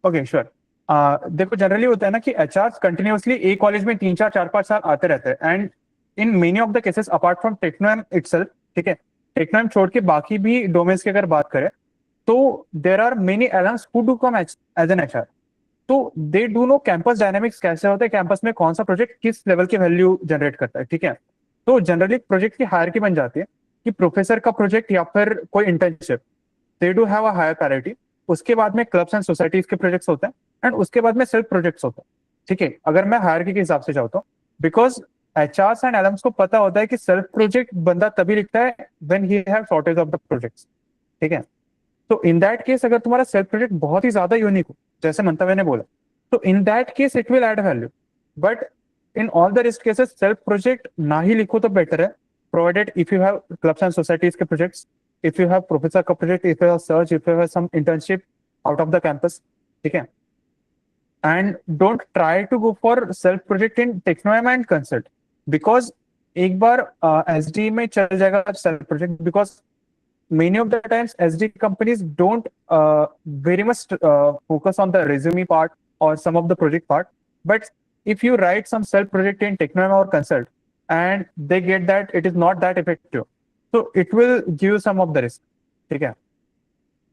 Okay, sure. देखो जनरली होता है ना कि HRs कंटिन्यूअसली एक कॉलेज में 3 4 4 5 साल आते रहते हैं, and in many of the cases apart from techno itself, ठीक है, टेक्नो छोड़ के बाकी भी डोमेन्स की अगर बात करें तो there are many alums who do come as an HR. तो they do know campus dynamics कैसे होता है, कैंपस में कौन सा प्रोजेक्ट किस लेवल की वैल्यू जनरेट करता है, ठीक है. तो जनरली प्रोजेक्ट की हायरार्की बन जाती है कि प्रोफेसर का प्रोजेक्ट या फिर कोई internship, they do have a higher priority. उसके बाद में क्लब्स एंड सोसाइटीज के प्रोजेक्ट्स होते हैं, एंड उसके बाद में सेल्फ प्रोजेक्ट्स होते हैं, ठीक है, अगर मैं हायरार्की के हिसाब से चाहता हूँ. बिकॉज HRs एंड एलम्स को पता होता है कि सेल्फ प्रोजेक्ट बंदा तभी लिखता है when he have shortage of the projects, ठीक है. तो इन दैट केस अगर तुम्हारा सेल्फ प्रोजेक्ट बहुत ही ज्यादा यूनिक हो, जैसे मंतव्य ने बोला, तो in that case it will add value. But in all the wrist cases self project ना ही लिखो तो बेटर है, provided if you have clubs and societies के projects, if you have professor का project, if you have search, if you have some internship out of the campus, ठीक है. And don't try to go for self project in Techno and consult, because एक बार SD में चल जाएगा self project, because many of the times SD companies don't very much focus on the resume part or some of the project part. But if you write some self project in Techno or consult and they get that it is not that effective, so it will give you some of the risk, ठीक है.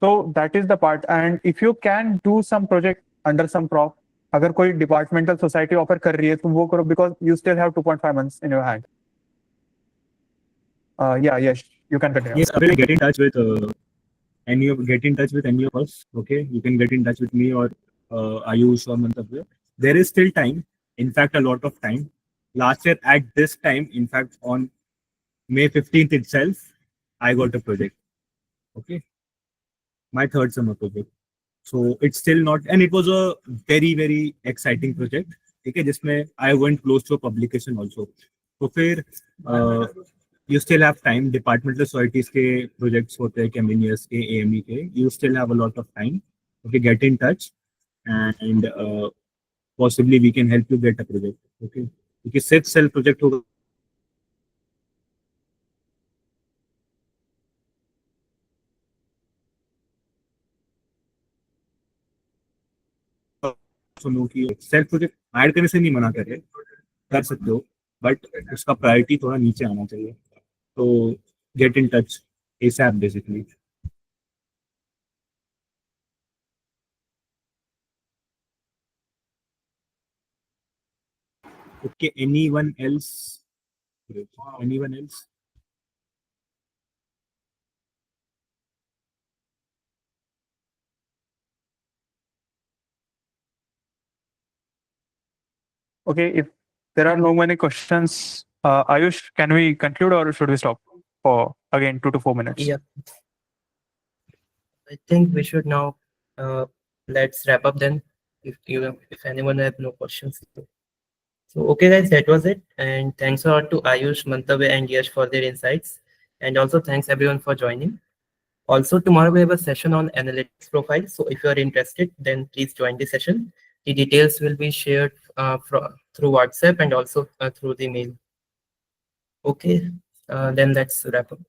So that is the part. And if you can do some project under some prof, अगर कोई departmental society offer कर रही है तुम वो करो, because you still have 2.5 months in your hand. Yeah, yes, you can continue. Yes, Abhi, get in touch with any of us. Okay, you can get in touch with me or Ayush or Mantavya. There is still time. In fact, a lot of time. Last year at this time, in fact, on May 15th itself, I got a project. Okay, my third summer project. So it's still not, and it was a very exciting project. Okay, जिसमें I went close to a publication also. तो फिर you still have time. Departmental societies के projects होते हैं, Caminius के, AME के. You still have a lot of time. Okay, get in touch, and possibly we can help you get a project. Okay, क्योंकि सिर्फ self project होगा सुनो कि सेल्फ प्रोजेक्ट ऐड करने से नहीं मना कर रहे, कर सकते हो, बट उसका प्रायोरिटी थोड़ा नीचे आना चाहिए. तो get in touch ASAP basically. Okay, anyone else? Anyone else? Okay, if there are no many questions, Ayush, can we conclude or should we stop for again 2 to 4 minutes? Yeah. I think we should now let's wrap up then. If anyone have no questions. So okay guys, that was it. And thanks a lot to Ayush, Mantavya and Yash for their insights. And also thanks everyone for joining. Also tomorrow we have a session on analytics profile. So if you are interested, then please join the session. The details will be shared through WhatsApp and also through the mail. Okay, then let's wrap up.